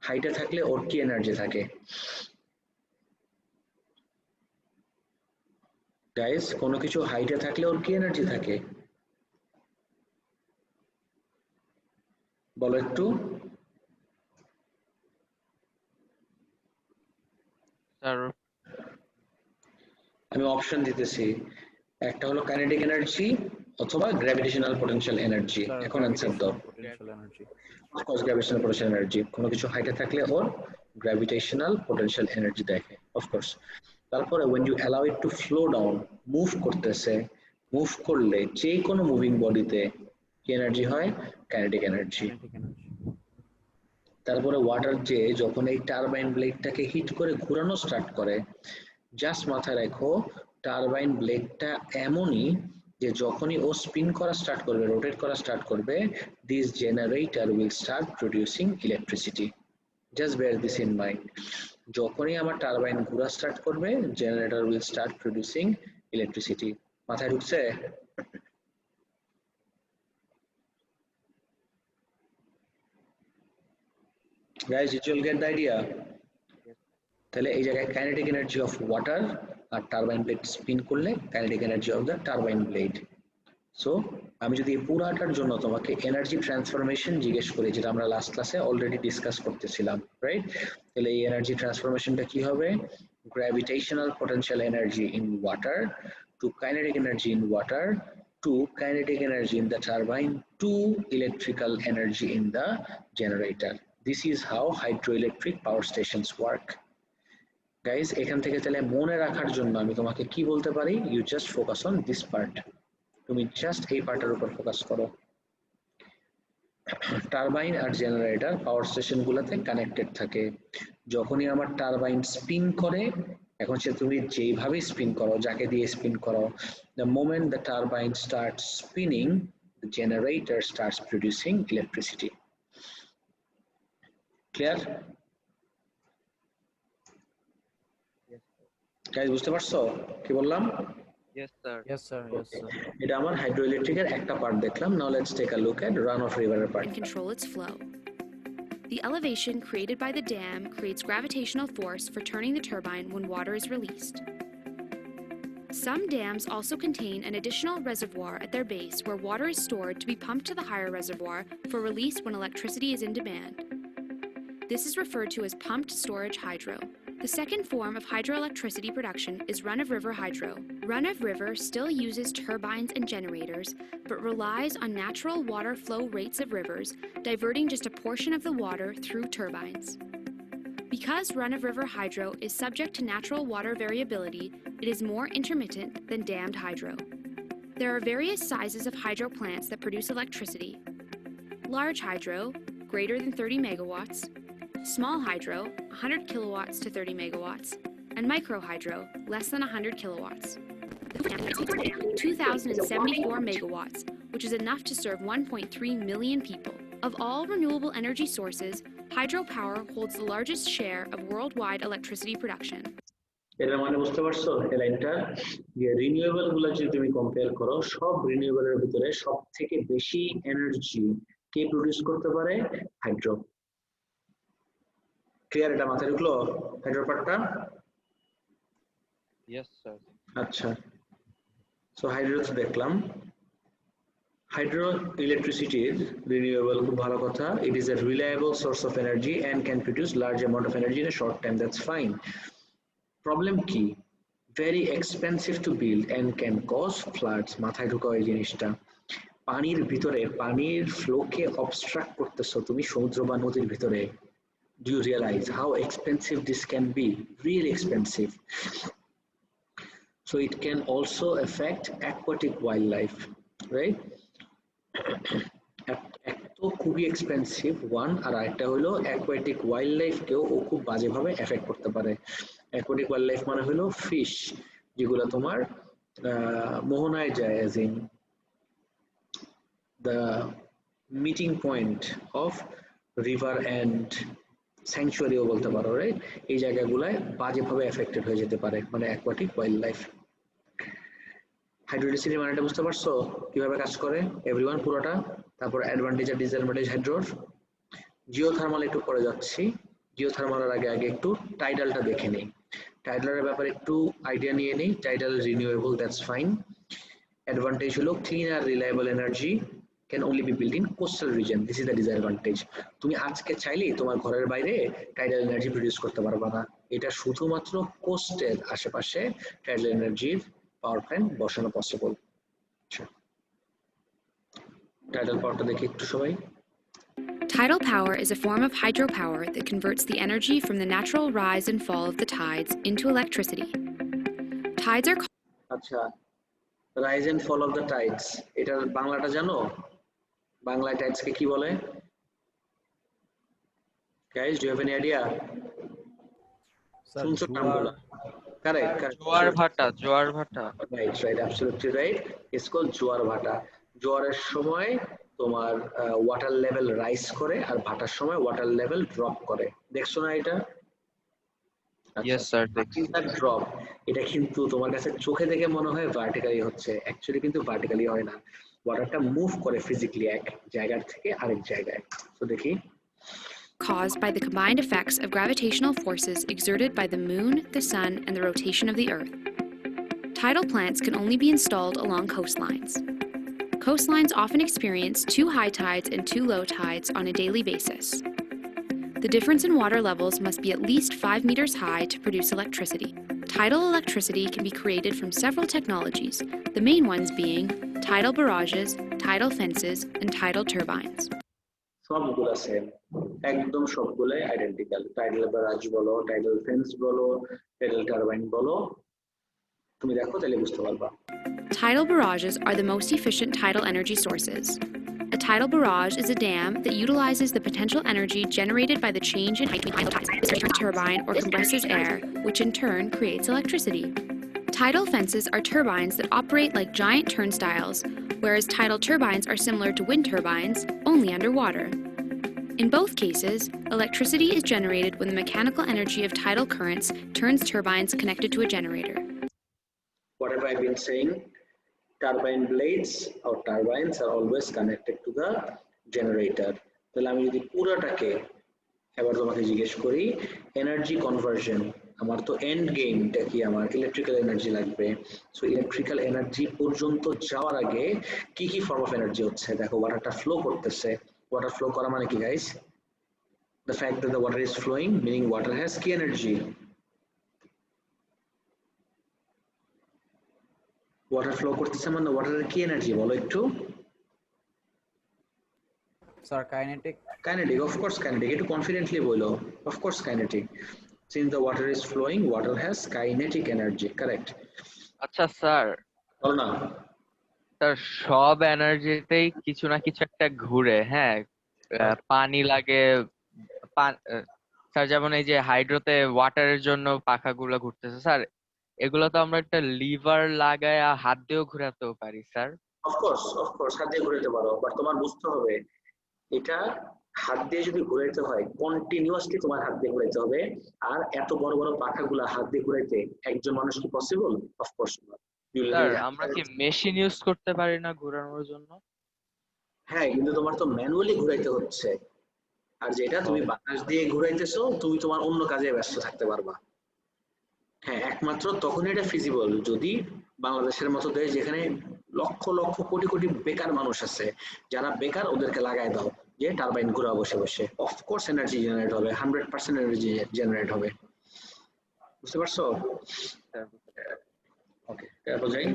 হাইটে থাকলে ওর কি এনার্জি থাকে? গাইস, কোনো কিছু হাইটে থাকলে ওর কি এনার্জি থাকে বলো একটু। Sir, আমি অপশন দিতেছি, একটা হলো কাইনেটিক এনার্জি অথবা গ্র্যাভিটেশনাল পটেনশিয়াল এনার্জি। Sir, এখন অ্যানসার দাও। potential energy. Of course gravitational potential energy, কোনো কিছু হাইটে থাকলে ওর গ্র্যাভিটেশনাল পটেনশিয়াল এনার্জি দেখে, অফকোর্স। তারপরে when you allow it to flow down, move করতেছে, মুভ করলে যে কোনো মুভিং বডিতে কি এনার্জি হয়? Kinetic energy. Kinetic energy. তারপরে ওয়াটার যে যখন এই টারবাইন ব্লেডটাকে হিট করে ঘোরানো স্টার্ট করে, জাস্ট মাথায় রাখো টারবাইন ব্লেডটা এমনই যে যখনই ও স্পিন করা স্টার্ট করবে, রোটেট করা স্টার্ট করবে, this generator will start producing electricity. Just bear this in mind, যখনই আমার টারবাইন ঘোরা স্টার্ট করবে, generator will start producing electricity. মাথায় ঢুকছে? Guys, did you get the idea? তাহলে এই জায়গায় কাইনেটিক এনার্জি অফ ওয়াটার আর টারবাইন ব্লেড স্পিন করলে kinetic energy of the turbine blade. So আমি যদি এই পুরাটার জন্য তোমাকে এনার্জি ট্রান্সফরমেশন জিজ্ঞেস করি, যেটা আমরা লাস্ট ক্লাসে অলরেডি ডিসকাস করতেছিলাম, রাইট? তাহলে এই এনার্জি ট্রান্সফরমেশনটা কি হবে? gravitational potential energy in water to kinetic energy in water to kinetic energy in the turbine to electrical energy in the generator. This is how hydroelectric power stations work. Guys, এখান থেকে তাহলে মনে রাখার জন্য আমি তোমাকে কি বলতে পারি, you just focus on this part. তুমি জাস্ট এই পার্টের উপর ফোকাস করো। টারবাইন আর জেনারেটর পাওয়ার স্টেশন গুলোতে কানেক্টেড থাকে। যখনই আমার টারবাইন স্পিন করে, এখন সে তুমি যেভাবে স্পিন করো, যাকে দিয়ে স্পিন করো, the moment the turbine starts spinning, the generator starts producing electricity. Clear? Yes, sir. Guys, বুঝতে পারছো কি বললাম? Yes, sir. Yes, sir. Yes, sir. এটা আমার হাইড্রোইলেকট্রিকের একটা পার্ট দেখলাম। Now let's take a look at runoff river part. And control its flow. The elevation created by the dam creates gravitational force for turning the turbine when water is released. Some dams also contain an additional reservoir at their base where water is stored to be pumped to the higher reservoir for release when electricity is in demand. This is referred to as pumped storage hydro. The second form of hydroelectricity production is run-of-river hydro. Run-of-river still uses turbines and generators, but relies on natural water flow rates of rivers, diverting just a portion of the water through turbines. Because run-of-river hydro is subject to natural water variability, it is more intermittent than dammed hydro. There are various sizes of hydro plants that produce electricity. Large hydro, greater than 30 megawatts, small hydro, 100 kilowatts to 30 megawatts, and micro hydro, less than 100 kilowatts. 2,074 megawatts, which is enough to serve 1.3 million people. Of all renewable energy sources, hydropower holds the largest share of worldwide electricity production. এটা মানে বুঝতে পারছো এই লাইনটা, যে renewable গুলো যদি তুমি কম্পেয়ার করো, সব রিনিউয়েবলের ভিতরে সবথেকে বেশি এনার্জি কে প্রোডিউস করতে পারে? হাইড্রো। ক্লিয়ার? এটা মাথায় ঢুকলো হাইড্রো পার্টটা? Yes, sir. আচ্ছা, সো হাইড্রো তো দেখলাম। হাইড্রো ইলেকট্রিসিটির রিনিউয়েবল খুব ভালো কথা। It is a reliable source of energy and can produce large amount of energy in a short time, that's fine. Problem কি? Very expensive to build and can cause floods. মাথায় ঢুকাও এই জিনিসটা। পানির ভিতরে পানির ফ্লোকে অবস্ট্রাক্ট করতেছো তুমি সমুদ্র বা নদীর ভিতরে। Do you realize how expensive this can be? Really expensive. So it can also affect aquatic wildlife, right? এক তো খুবই এক্সপেন্সিভ ওয়ান, আর আরেকটা হলো অ্যাকোয়াটিক ওয়াইল্ড লাইফকেও ও খুব বাজেভাবে এফেক্ট করতে পারে। অ্যাকোয়াটিক ওয়াইল্ড লাইফ মানে হলো ফিশ, যেগুলো তোমার মোহনায় যায়, as in the meeting point of river and স্যাংচুয়ারিও বলতে পারো, রাইট? এই জায়গাগুলায় বাজেভাবে এফেক্টেড হয়ে যেতে পারে, মানে অ্যাকোয়াটিক ওয়াইল্ড লাইফ। হাইড্রোইলেকট্রিসিটি মানেটা বুঝতে পারছো কিভাবে কাজ করে এভরিওয়ান পুরোটা? তারপর অ্যাডভান্টেজ আর ডিসঅ্যাডভান্টেজ হাইড্রোর। জিওথার্মাল একটু পরে যাচ্ছি। জিওথার্মালের আগে একটু টাইডালটা দেখে নিই। টাইডালের ব্যাপারে একটু আইডিয়া নিয়ে নিই। Tidal renewable, that's fine. Advantage হলো ক্লিন আর reliable energy can only be built in coastal region. This is the disadvantage. তুমি আজকে চাইলেই তোমার ঘরের বাইরে টাইডাল এনার্জি প্রডিউস করতে পারবে না। এটা শুধুমাত্র কোস্টের আশেপাশে টাইডাল এনার্জির পাওয়ার প্ল্যান্ট বসানো পসিবল। টাইডাল পাওয়ারটা দেখি একটু সবাই। Tidal power is a form of hydropower that converts the energy from the natural rise and fall of the tides into electricity. Tides are আচ্ছা, rise and fall of the tides, এটার বাংলাটা জানো? বাংলায় টাইডসকে কি বলে? Guys, do you have any idea? শুনছো নামগুলো? কারেক্ট, জোয়ার ভাটা, জোয়ার ভাটা। Right, absolutely right. It's called জোয়ার ভাটা। জোয়ারের সময় তোমার ওয়াটার লেভেল রাইজ করে, আর ভাটার সময় ওয়াটার লেভেল ড্রপ করে। দেখছো না এটা? Yes, sir. ড্রপ, এটা কিন্তু তোমার কাছে চোখে দেখে মনে হয় ভার্টিক্যালি হচ্ছে, অ্যাকচুয়ালি কিন্তু ভার্টিক্যালি হয় না। ওয়াটারটা মুভ করে ফিজিক্যালি এক জায়গা থেকে আরেক জায়গায়। তো দেখি। caused by the combined effects of gravitational forces exerted by the moon, the sun, and the rotation of the earth. Tidal plants can only be installed along coastlines. Coastlines often experience 2 high tides and 2 low tides on a daily basis. The difference in water levels must be at least 5 meters high to produce electricity. Tidal electricity can be created from several technologies, the main ones being tidal barrages, tidal fences, and tidal turbines. সবগুলা same, একদম সবগুলাই identical. Tidal barrage বলো, tidal fence বলো, tidal turbine বলো, তুমি দেখো তাহলে বুঝতে পারবা। Tidal barrages are the most efficient tidal energy sources. A tidal barrage is a dam that utilizes the potential energy generated by the change in height between tides. This turbine or compresses air, which in turn creates electricity. Tidal fences are turbines that operate like giant turnstiles, whereas tidal turbines are similar to wind turbines, only underwater. In both cases, electricity is generated when the mechanical energy of tidal currents turns turbines connected to a generator. What have I been saying? Turbine blades or turbines are always connected to the generator. তাহলে আমি যদি পুরোটাকে এবার তোমাকে জিজ্ঞেস করি, energy conversion, আমার তো and গেমটা কি, আমার ইলেকট্রিক্যাল এনার্জি লাগবে। সো ইলেকট্রিক্যাল এনার্জি পর্যন্ত যাওয়ার আগে কি কি ফর্ম অফ এনার্জি হচ্ছে? দেখো, ওয়াটারটা ফ্লো করতেছে। ওয়াটার ফ্লো করা মানে কি guys? The fact that the water is flowing, meaning water has key energy. Water flow করতেছে মানে ওয়াটারের কি এনার্জি বলো একটু? Sir, kinetic. Kinetic, of course kinetic. একটু কনফিডেন্টলি বলো, of course kinetic. Since the water is flowing, water has kinetic energy. Correct. আচ্ছা sir, বলো না। স্যার সব এনার্জিতেই কিছু না কিছু একটা ঘুরে, হ্যাঁ। পানি লাগে, স্যার যেমন এই যে হাইড্রোতে ওয়াটারের জন্য পাখাগুলো ঘুরতেছে স্যার, এগুলো তো আমরা একটা লিভার লাগায় হাত দিয়েও ঘোরাতেও পারি স্যার। of course হাত দিয়ে ঘুরাতে পারো, বাট তোমার বুঝতে হবে এটা হাত দিয়ে যদি ঘুরাইতে হয় কন্টিনিউয়াসলি তোমার হাত দিয়ে ঘুরাইতে হবে। আর এত বড় বড় পাখাগুলা হাত দিয়ে ঘুরাইতে একজন মানুষ কি possible? Of course not. Sir আমরা কি মেশিন ইউজ করতে পারি না ঘোরানোর জন্য? হ্যাঁ, কিন্তু তোমার তো ম্যানুয়ালি ঘুরাইতে হচ্ছে। আর যেটা তুমি বাতাস দিয়ে ঘুরাইতেছো, তুমি তোমার অন্য কাজে ব্যস্ত থাকতে পারবা। হ্যাঁ, একমাত্র তখন এটা ফিজিবল যদি বাংলাদেশের মতো দেশ, যেখানে লক্ষ লক্ষ কোটি কোটি বেকার মানুষ আছে, যারা বেকার ওদেরকে লাগাই দাও যে টারবাইন ঘোরা বসে বসে, অফকোর্স এনার্জি জেনারেট হবে, 100% এনার্জি জেনারেট হবে। বুঝতে পারছো? ওকে, তারপর যাই।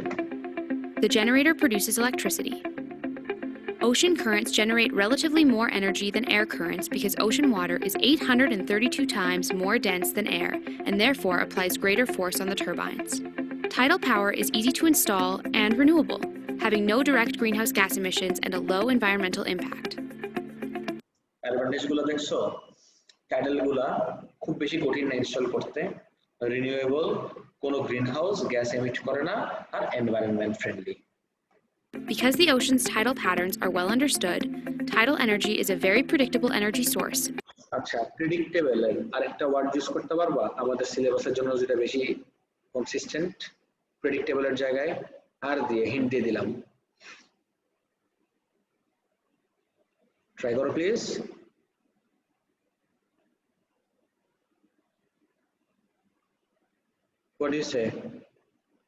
The generator produces electricity. Ocean currents generate relatively more energy than air currents because ocean water is 832 times more dense than air and therefore applies greater force on the turbines. Tidal power is easy to install and renewable, having no direct greenhouse gas emissions and a low environmental impact. Advantage গুলো দেখছো? Tidal গুলা খুব বেশি কঠিন না install করতে, renewable, কোনো greenhouse gas emit করে না, আর environment friendly. Because the ocean's tidal patterns are well understood, tidal energy is a very predictable energy source. আচ্ছা, প্রেডিক্টেবল এর আরেকটা ওয়ার্ড ইউজ করতে পারবা আমাদের সিলেবাসের জন্য যেটা বেশি কনসিস্টেন্ট? প্রেডিক্টেবল এর জায়গায় আর দিয়ে হিন্ট দিয়ে দিলাম, ট্রাই করো please. What you say?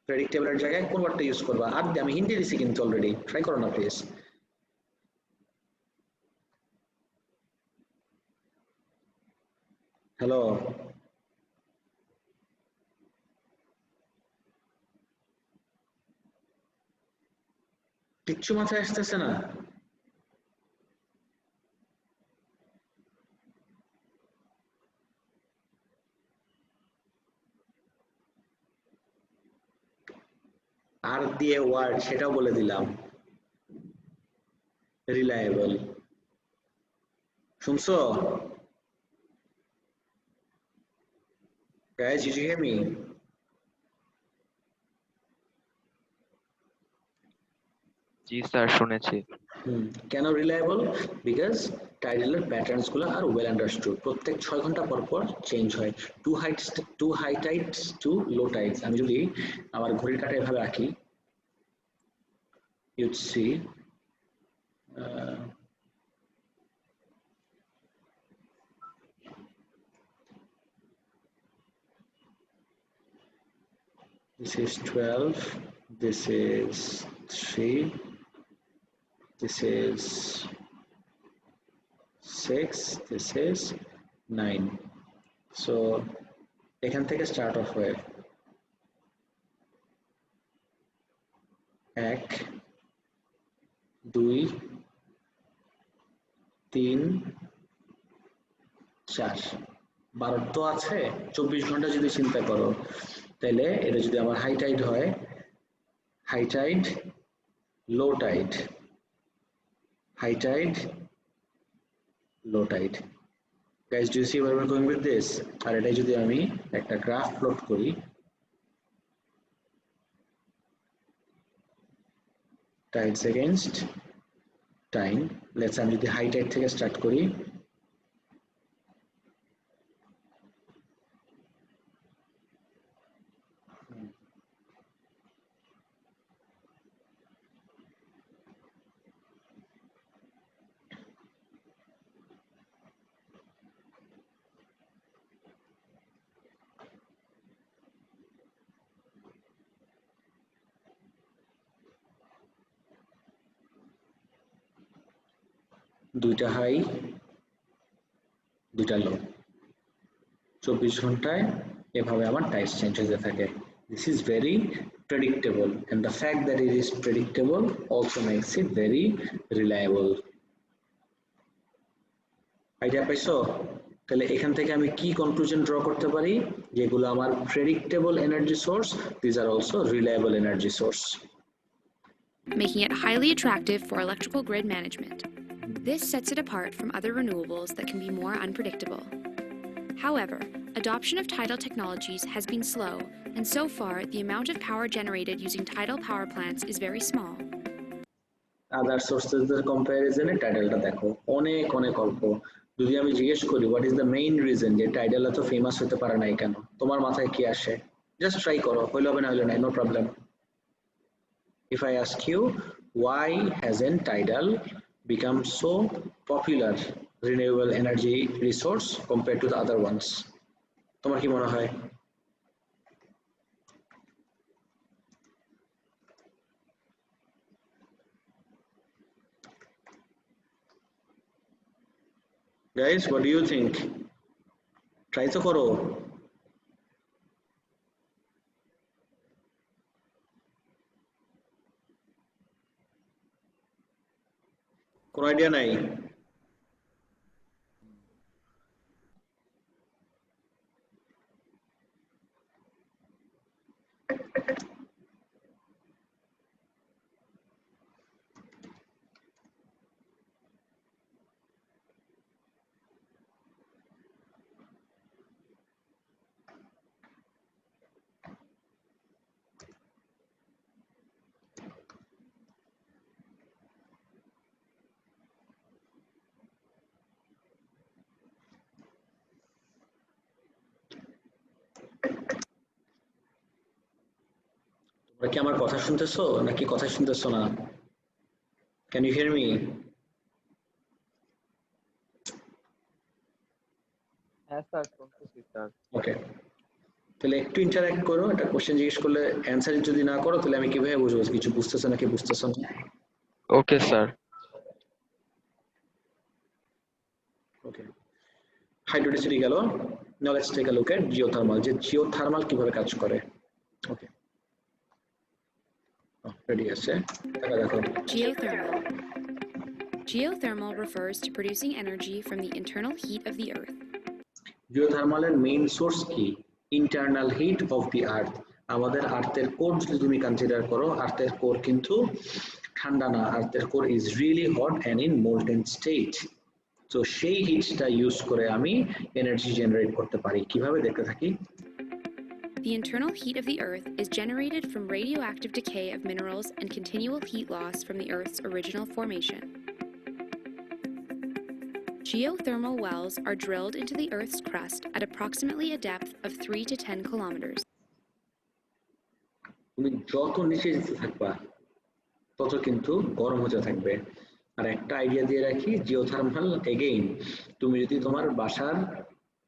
Predictable এর জায়গায় কোন ওয়ার্ডটা ইউজ করবা? আর দিয়ে আমি হিন্দি দিছি কিন্তু অলরেডি, ট্রাই করো না প্লিজ। হ্যালো, কিচ্ছু মাথায় আসতেছে না? আর দিয়ে ওয়ার্ড সেটাও বলে দিলাম, রিলায়েবল। শুনছো? Guys, did you hear me? G sir, শুনেছি। কেন রিলায়েবল? বিকজ টাইডালের প্যাটার্নস গুলো আর ওয়েল আন্ডারস্টুড। প্রত্যেক 6 ঘন্টা পর পর চেঞ্জ হয়, two high Tides to low Tides. আমি যদি আমার ঘড়ির কাঁটা এভাবে আঁকি, you'd see this is 12, this is 3, this is 6, this is 9 so এখান থেকে স্টার্ট অফ হয়ে 1 2 3 4 12 তো আছে 24 ঘন্টা যদি চিন্তা করো তাহলে এটা যদি আমার হাই টাইড হয় high tide low tide high tide low tide guys do you see where we're going with this আর এটাই যদি আমি একটা গ্রাফ প্লট করি tides against time let's আমি যদি high tide থেকে স্টার্ট করি দুইটা হাই দুইটা লো 24 ঘন্টায় এভাবে আমার টাইডস চেঞ্জ হতে থাকে this is very predictable and the fact that it is predictable also makes it very reliable idea পাইছো তাহলে এখান থেকে আমি কি কনক্লুশন ড্র করতে পারি যেগুলো আমার predictable energy source these are also reliable energy source making it highly attractive for electrical grid management. This sets it apart from other renewables that can be more unpredictable. However, adoption of tidal technologies has been slow, and so far the amount of power generated using tidal power plants is very small. other sources এর comparison এ টাইডালটা দেখো অনেক অনেক অল্প যদি আমি জিজ্ঞেস করি what is the main reason যে টাইডাল এত ফেমাস হতে পারে না কেন তোমার মাথায় কি আসে জাস্ট ট্রাই করো হইলো হবে না হইলো না no problem if I ask you why hasn't tidal become so popular renewable energy resource compared to the other ones তোমার কি মনে হয় guys what do you think try to করো কোন আইডিয়া নাই তোমরা কি আমার কথা শুনতেছো নাকি কথা শুনতেছো না can you hear me হ্যাঁ স্যার শুনতেছি স্যার ওকে তাহলে একটু ইন্টারঅ্যাক্ট করো একটা কোশ্চেন জিজ্ঞেস করলে অ্যানসার যদি না করো তাহলে আমি কিভাবে বুঝবো কিছু বুঝতেছো নাকি বুঝতেছো না ওকে স্যার ওকে হাইড্রোডিসিটি গেল now let's take a look at geothermal যে জিওথার্মাল কিভাবে কাজ করে ওকে রেডি আছে দেখো Geothermal. Geothermal refers to producing energy from the internal heat of the earth. জিওথার্মালের মেইন সোর্স কি internal heat of the earth আমাদের আর্থের কোর যদি তুমি কনসিডার করো আর্থের কোর কিন্তু ঠান্ডা না আর্থের core is really hot and in molten state তো সেই হিটটা ইউজ করে আমি এনার্জি জেনারেট করতে পারি কিভাবে দেখতে থাকি The internal heat of the earth is generated from radioactive decay of minerals and continual heat loss from the earth's original formation. Geothermal wells are drilled into the earth's crust at approximately a depth of 3 to 10 kilometers. তুমি যত নিচে যেতে থাকবা তত কিন্তু গরম হতে থাকবে আর একটা আইডিয়া দিয়ে রাখি জিওথার্মাল এগেইন তুমি যদি তোমার বাসার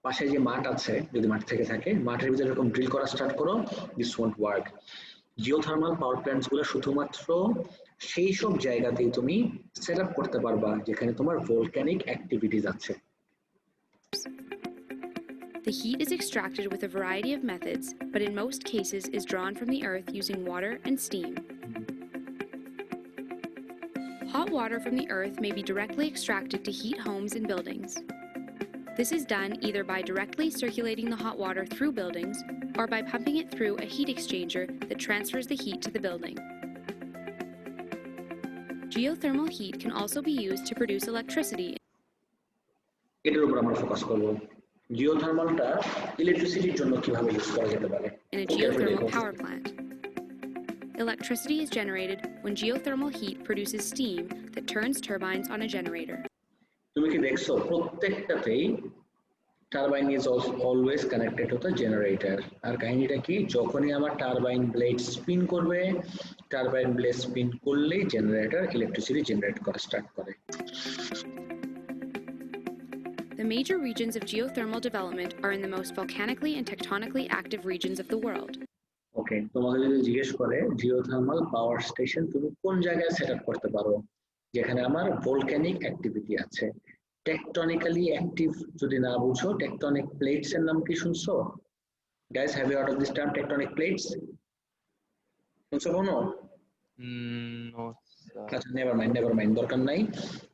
পাশে যে মাঠ আছে যদি মাঠ থেকে থাকে মাঠের ভিতরে এরকম ড্রিল করা স্টার্ট করো this won't work geothermal power plants গুলো শুধুমাত্র সেই সব জায়গাতেই তুমি সেট আপ করতে পারবা যেখানে তোমার ভলক্যানিক অ্যাক্টিভিটিস আছে The heat is extracted with a variety of methods, but in most cases is drawn from the earth using water and steam. Hot water from the earth may be directly extracted to heat homes and buildings. This is done either by directly circulating the hot water through buildings or by pumping it through a heat exchanger that transfers the heat to the building. Geothermal heat can also be used to produce electricity. এটার উপর আমরা focus করব জিওথার্মালটা ইলেকট্রিসিটির জন্য কিভাবে use করা যেতে পারে In a geothermal power plant. Electricity is generated when geothermal heat produces steam that turns turbines on a generator. তুমি কি দেখছো প্রত্যেকটাতেই turbine is always connected to the generator আর কাহিনীটা কি যখনই আমার টারবাইন ব্লেড স্পিন করবে টারবাইন ব্লেড স্পিন করলেই জেনারেটর ইলেকট্রিসিটি জেনারেট করা স্টার্ট করে The major regions of geothermal development are in the most volcanically and tectonically active regions of the world. ওকে তোমাকে যদি জিজ্ঞেস করে জিওথার্মাল পাওয়ার স্টেশন তুমি কোন জায়গায় সেটআপ করতে পারো যেখানে আমার ভলক্যানিক অ্যাক্টিভিটি আছে টেকটনিক্যালি অ্যাক্টিভ যদি না বুঝো টেকটনিক প্লেটস এর নাম কি শুনছো guys have you heard of this term tectonic plates শুনছো কোনো No, sir. আচ্ছা নেভার মাইন্ড দরকার নাই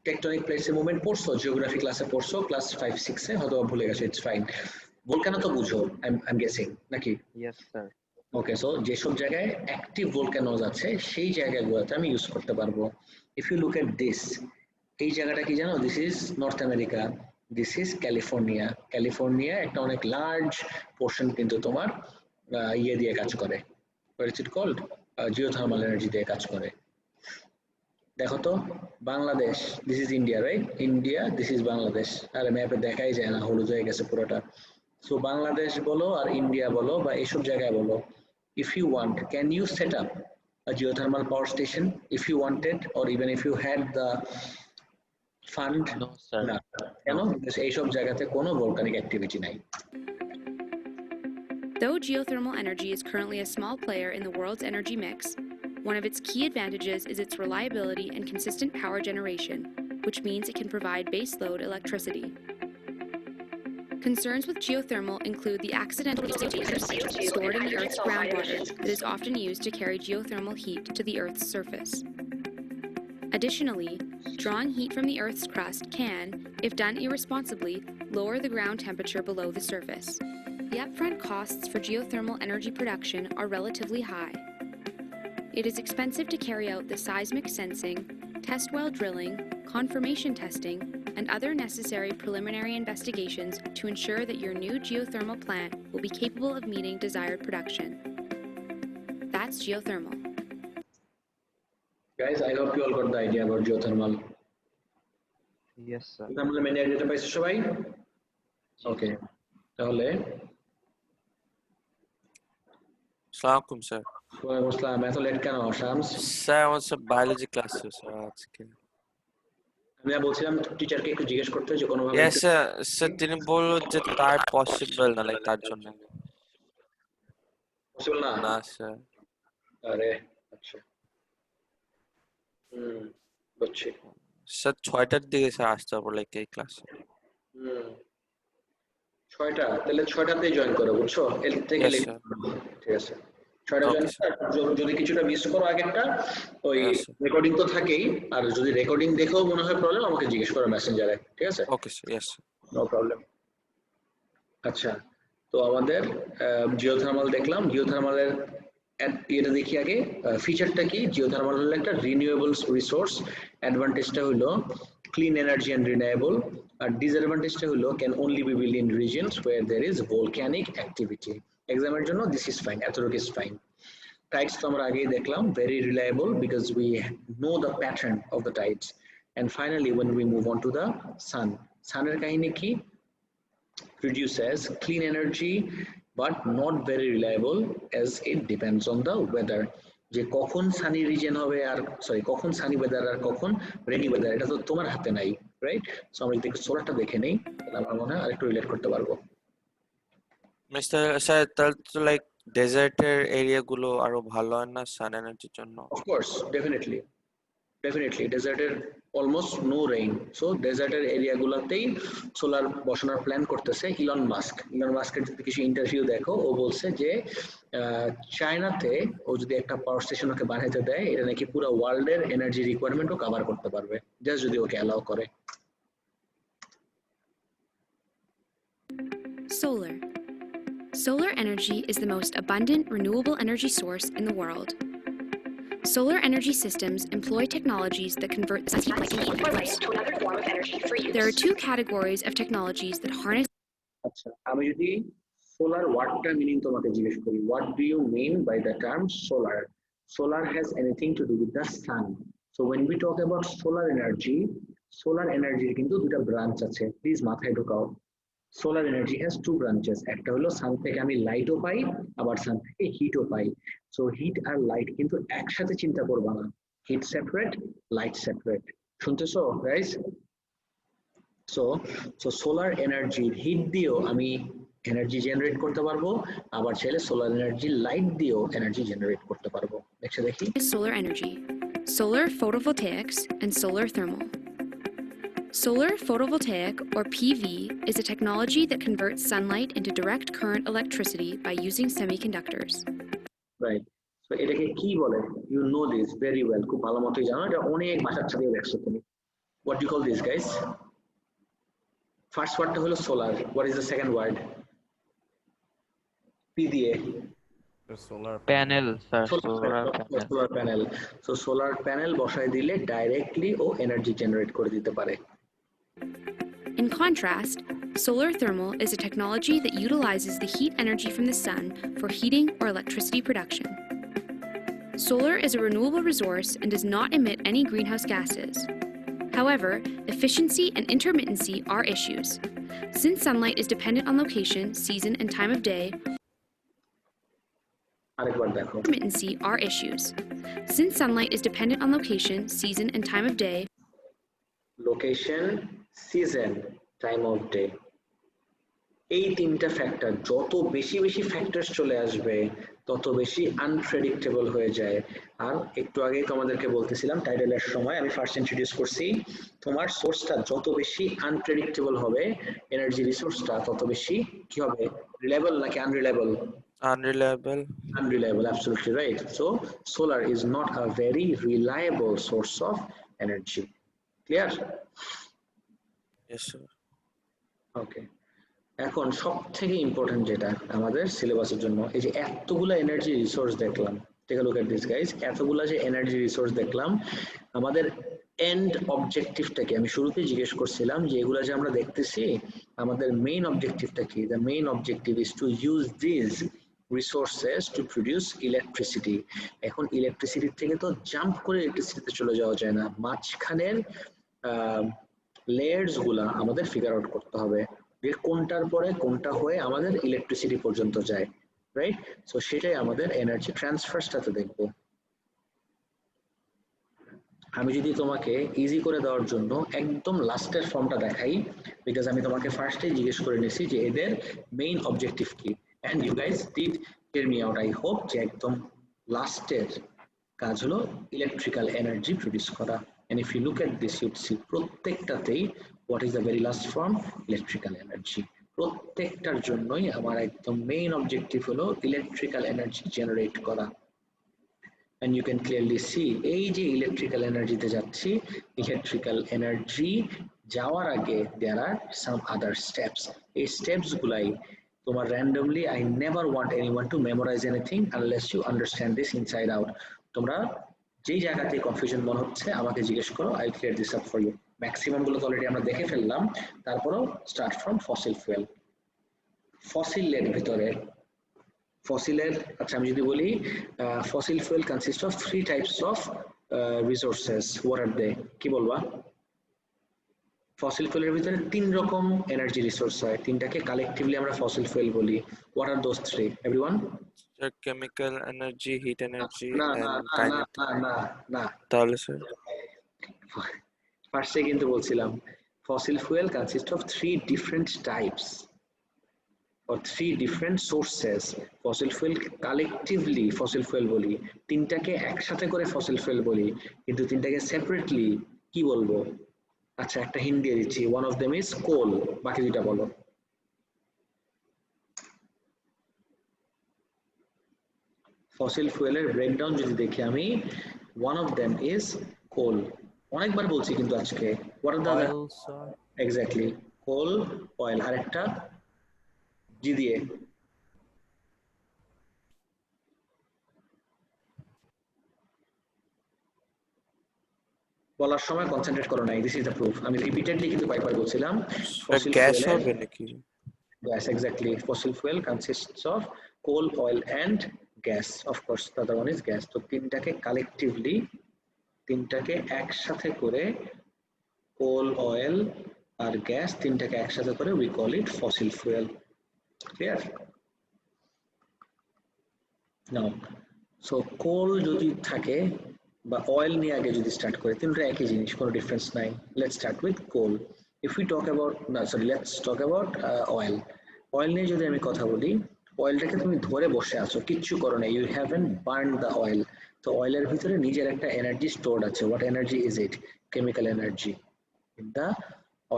টেকটনিক প্লেটস এর মুভমেন্ট পড়ছো জিওগ্রাফি ক্লাসে পড়ছো ক্লাস 5 6 এ হয়তো ভুলে গেছো ইটস ফাইন ভলকানো তো বুঝো আই এম গেসিং নাকি Yes, sir. ওকে সো যেসব জায়গায় অ্যাক্টিভ ভলকানোজ আছে সেই জায়গাগুলোতে আমি ইউজ করতে পারবো if you look at this এই জায়গাটা কি জানো this is North America this is California একটা অনেক লার্জ পোর্শন কিন্তু তোমার ইয়ে দিয়ে কাজ করে what is it called geothermal energy দিয়ে কাজ করে দেখো তো Bangladesh this is India right India this is Bangladesh আরে ম্যাপে দেখাই যায় না হলুদ হয়ে গেছে পুরোটা সো বাংলাদেশ বলো আর ইন্ডিয়া বলো বা এইসব জায়গায় বলো if you want can you set up a geothermal power station if you wanted or even if you had the fund No, sir. না কেন এইসব জায়গাতে কোনো ভলকানিক অ্যাক্টিভিটি নাই Though geothermal energy is currently a small player in the world's energy mix, one of its key advantages is its reliability and consistent power generation, which means it can provide baseload electricity. Concerns with geothermal include the accidental stored in the Earth's groundwater that is often used to carry geothermal heat to the Earth's surface. Additionally, drawing heat from the Earth's crust can, if done irresponsibly, lower the ground temperature below the surface. The upfront costs for geothermal energy production are relatively high. It is expensive to carry out the seismic sensing, test well drilling, confirmation testing, and other necessary preliminary investigations to ensure that your new geothermal plant will be capable of meeting desired production. That's geothermal. guys I hope you all got the idea about geothermal Yes, sir. আমরা মেনে আইডিয়াটা পাইছো সবাই ওকে তাহলে আসসালামু আলাইকুম sir ওয়ালাইকুম আসসালাম এত লেট কেন শামস স্যার আমার স্যার বায়োলজি ক্লাস ছিল স্যার আজকে আমি বলছিলাম টিচারকে একটু জিজ্ঞেস করতে যে কোনো ভাবে ইয়েস স্যার স্যার তিনি বলল যে তার পসিবল না লাইক তার জন্য পসিবল না না স্যার আরে আচ্ছা বুঝছি স্যার 6টার দিকে স্যার আসতে হবে লাইক এই ক্লাসে 6টা তাহলে 6টাতেই জয়েন করো বুঝছো এর থেকে Yes, লেট sir. ঠিক আছে 6টা জয়েন যদি কিছুটা মিস করো আগেরটা ওই Yes, sir. রেকর্ডিং তো থাকেই আর যদি রেকর্ডিং দেখেও মনে হয় প্রবলেম আমাকে জিজ্ঞেস করো মেসেঞ্জারে ঠিক আছে okay sir yes no problem আচ্ছা তো আমাদের জিওথার্মাল দেখলাম জিওথার্মালের এটা দেখি আগে ফিচারটা কি জিওথার্মাল হলো একটা রিনিউয়েবল রিসোর্স অ্যাডভান্টেজটা হলো ক্লিন এনার্জি এন্ড রিনিউয়েবল আর ডিসঅ্যাডভান্টেজটা হলো can only be build in regions where there is volcanic activity এক্সামের জন্য দিস ইজ ফাইন এতটুকু ইজ ফাইন টাইডস তো আমরা আগেই দেখলাম very reliable because we know the pattern of the tides and finally when we move on to the সানের কাহিনী কি produces clean energy but not very reliable as it depends on the weather যে কখন Sunny reason হবে আর sorry কখন Sunny weather আর কখন rainy weather এটা তো তোমার হাতে নাই রাইট সো আমরা একটু সোলারটা দেখে নেই তাহলে আমরা মনে হয় আরেকটু রিলেট করতে পারবো মিস্টার স্যার তাহলে তো লাইক ডেজার্টের এরিয়া গুলো আরো ভালো হয় না সান এনার্জির জন্য অফ কোর্স ডেফিনেটলি ডেফিনেটলি ডেজার্টের অলমোস্ট নো রেইন, সো ডেজার্টের এরিয়াগুলোতেই সোলার বসানোর প্ল্যান করতেছে ইলন মাস্কের যদি কিছু ইন্টারভিউ দেখো, ও বলছে যে চায়নাতে ও যদি একটা পাওয়ার স্টেশন ওকে বানাইতে দেয়, এটা নাকি পুরো ওয়ার্ল্ডের এনার্জি রিকোয়ারমেন্টও কভার করতে পারবে, জাস্ট যদি ওকে অ্যালাউ করে। Solar. Solar energy is the most abundant renewable energy source in the world. Solar energy systems employ technologies that convert the sunlight to another form of energy for use. There are two categories of technologies that harness. আচ্ছা, আমি যদি solar ওয়ার্ডটার meaning তোমাকে জিজ্ঞেস করি, what do you mean by the term solar? Solar has anything to do with the sun. So when we talk about solar এনার্জির কিন্তু দুটা branch আছে, প্লিজ মাথায় ঢোকাও। Solar energy has two branches, একটা হলো সান থেকে আমি লাইটও পাই, আবার সান থেকে হিটও পাই। সো হিট আর লাইট কিন্তু একসাথে চিন্তা করবা না, হিট সেপারেট, লাইট সেপারেট। শুনতেছো গাইস? সো সোলার এনার্জির হিট দিয়েও আমি এনার্জি জেনারেট করতে পারবো, আবার চাইলে সোলার এনার্জি লাইট দিয়েও এনার্জি জেনারেট করতে পারবো। নেক্সট দেখি, solar energy, solar photovoltaics, and solar thermal. Solar photovoltaic, or PV, is a technology that converts sunlight into direct current electricity by using semiconductors. Right. So এটাকে কি বলে? You know this very well, খুব ভালো মতোই জানো, এটা অনেক ভাষার সাথে দেখছো তুমি। What you call this guys? First ওয়ার্ডটা হলো solar, what is the second word? P দিয়ে panel sir, solar panel. So solar panel বসায় দিলে ডাইরেক্টলি ও এনার্জি জেনারেট করে দিতে পারে। In contrast, solar thermal is a technology that utilizes the heat energy from the sun for heating or electricity production. Solar is a renewable resource and does not emit any greenhouse gases. However, efficiency and intermittency are issues. Since sunlight is dependent on location, season, and time of day, intermittency are issues. Since sunlight is dependent on location, season, and time of day, location, season, time off day, এই তিনটা factor, যত বেশি factors চলে আসবে তত বেশি unpredictable হয়ে যায়। আর একটু আগে তোমাদেরকে বলতেছিলাম টাইডালের সময় আমি ফার্স্ট ইন্ট্রোডিউস করছি, তোমার সোর্সটা যত বেশি আনপ্রেডিক্টেবল হবে, এনার্জি রিসোর্সটা তত বেশি কি হবে? রিলায়েবল নাকি unreliable? Unreliable, absolutely right. So solar is not a very reliable source of energy. Clear? Yes, sir. Okay. এখন সবথেকে ইম্পর্টেন্ট যেটা আমাদের সিলেবাসের জন্য, এই যে এতগুলা এনার্জি রিসোর্স দেখলাম, take a look at this guys, এতগুলা যে এনার্জি রিসোর্স দেখলাম, আমাদের এন্ড অবজেক্টিভটাকে আমি শুরুতেই জিজ্ঞেস করছিলাম যে এগুলা যে আমরা দেখতেছি, আমাদের মেইন অবজেক্টিভটা কি? The main objective is to use this resources to produce electricity. এখন ইলেকট্রিসিটি থেকে তো জাম্প করে ইলেকট্রিসিটিতে চলে যাওয়া যায় না, মাঝখানের লেয়ার্স গুলা আমাদের ফিগার আউট করতে হবে যে কোনটার পরে কোনটা হয়ে আমাদের ইলেকট্রিসিটি পর্যন্ত যায়, রাইট? সো সেটাই আমাদের এনার্জি ট্রান্সফারটাতে দেখবো। আমি যদি তোমাকে ইজি করে দেওয়ার জন্য একদম লাস্টের ফর্মটা দেখাই, বিকজ আমি তোমাকে ফার্স্টেই জিজ্ঞেস করে নিছি যে এদের মেইন অবজেক্টিভ কি, and you guys did hear me out, I hope, যে একদম লাস্টের কাজ হলো ইলেকট্রিক্যাল এনার্জি প্রডিউস করা। and if you look at this you'd see প্রত্যেকটাতেই what is the very last form? Electrical energy. প্রত্যেকটার জন্যই আমার একদম মেইন অবজেক্টিভ হলো ইলেকট্রিক্যাল এনার্জি জেনারেট করা। and you can clearly see এই যে ইলেকট্রিক্যাল এনার্জিতে যাচ্ছি, ইলেকট্রিক্যাল এনার্জি যাওয়ার আগে there are some other steps, এই স্টেপস গুলাই তোমার randomly, I never want anyone to memorize anything unless you understand this inside out. তোমরা যেই জায়গাতে কনফিউশন মনে হচ্ছে আমাকে জিজ্ঞেস করো, I'll clear this up for you. Maximum গুলো তো অলরেডি আমরা দেখে ফেললাম, তারপরেও স্টার্ট ফ্রম ফসিল ফুয়েল। ফসিলের ভিতরে ফসিলের, আচ্ছা আমি যদি বলি fossil fuel consist of 3 types of resources, what are they? কি বলবা? ফসিল ফুয়েলের ভিতরে 3 রকম এনার্জি রিসোর্স হয়, তিনটাকে কালেকটিভলি আমরা ফসিল ফুয়েল বলি। What are those 3? Everyone? Chemical energy, hit energy না এন্ড কাইনেটিক। না তাহলে স্যার ফার্স্টে কিন্তু বলছিলাম fossil fuel consist of 3 different types, or three different sources. Fossil fuel collectively fossil fuel বলি, তিনটাকে একসাথে করে ফসিল ফুয়েল বলি, কিন্তু তিনটাকে সেপারেটলি কি বলবো? আচ্ছা, একটা হিন্ট দিয়ে দিচ্ছি, one of them is coal, বাকি দুইটা বলো। ফসিল ফুয়েলের ব্রেকডাউন যদি দেখি আমি, one of them is coal, অনেকবার বলছি কিন্তু আজকে। What are the Oil, sir. Exactly, coal, oil, আরেকটা জি দিয়ে। বলার সময় কনসেন্ট্রেট করো নাই, দিস ইজ দ্য প্রুফ। আমি রিপিটেডলি কিন্তু কয়েকবার বলছিলাম ফসিল গ্যাস ফুয়েলের হবে নাকি? gas, exactly. Fossil fuel consists of coal, oil and gas. Of course, the other one is gas. তো তিনটাকে collectively, তিনটাকে একসাথে করে, coal, oil আর gas, তিনটাকে একসাথে করে we call it fossil fuel. Clear? Now, so coal যদি থাকে বা oil নিয়ে আগে যদি স্টার্ট করে, তিনটা একই জিনিস, কোনো ডিফারেন্স নাই। Let's start with coal. If we talk about, no, sorry, let's talk about oil. Oil নিয়ে যদি আমি কথা বলি, অয়েলটাকে তুমি ধরে বসে আছো, কিচ্ছু করো না, you haven't burned the oil. তো অয়েলের ভিতরে নিজের একটা এনার্জি স্টোরড আছে। What energy is it? Chemical energy in the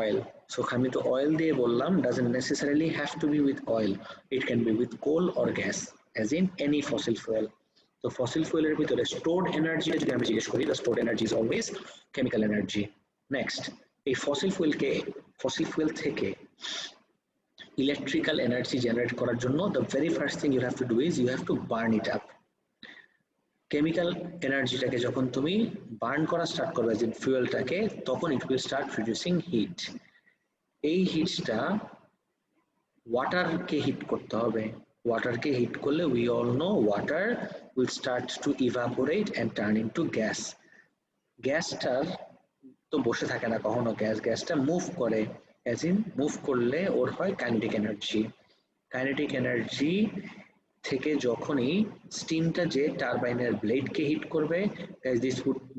oil. So আমি তো অয়েল দিয়ে বললাম, doesn't necessarily have to be with oil. It can be with coal or gas, as in any fossil fuel. তো fossil ফুয়েলের ভিতরে stored energy যদি আমি জিজ্ঞেস করি, the stored energy is always chemical energy. Next, এই fossil fuel থেকে electrical energy generate করার জন্য the very first thing you have to do is you have to burn it up. Chemical এনার্জিটাকে যখন তুমি বার্ন করা স্টার্ট করবে, যে ফুয়েলটাকে, তখন it will start producing heat. এই হিটটা ওয়াটারকে হিট করতে হবে। ওয়াটারকে হিট করলে we all know water will start to evaporate and turn into gas. গ্যাসটার তো বসে থাকে না কখনো, গ্যাসটা মুভ করে, as in মুভ করলে ওর হয় কাইনেটিক এনার্জি। কাইনেটিক এনার্জি থেকে যখনই স্টিমটা যে টারবাইনের ব্লেডকে হিট করবে,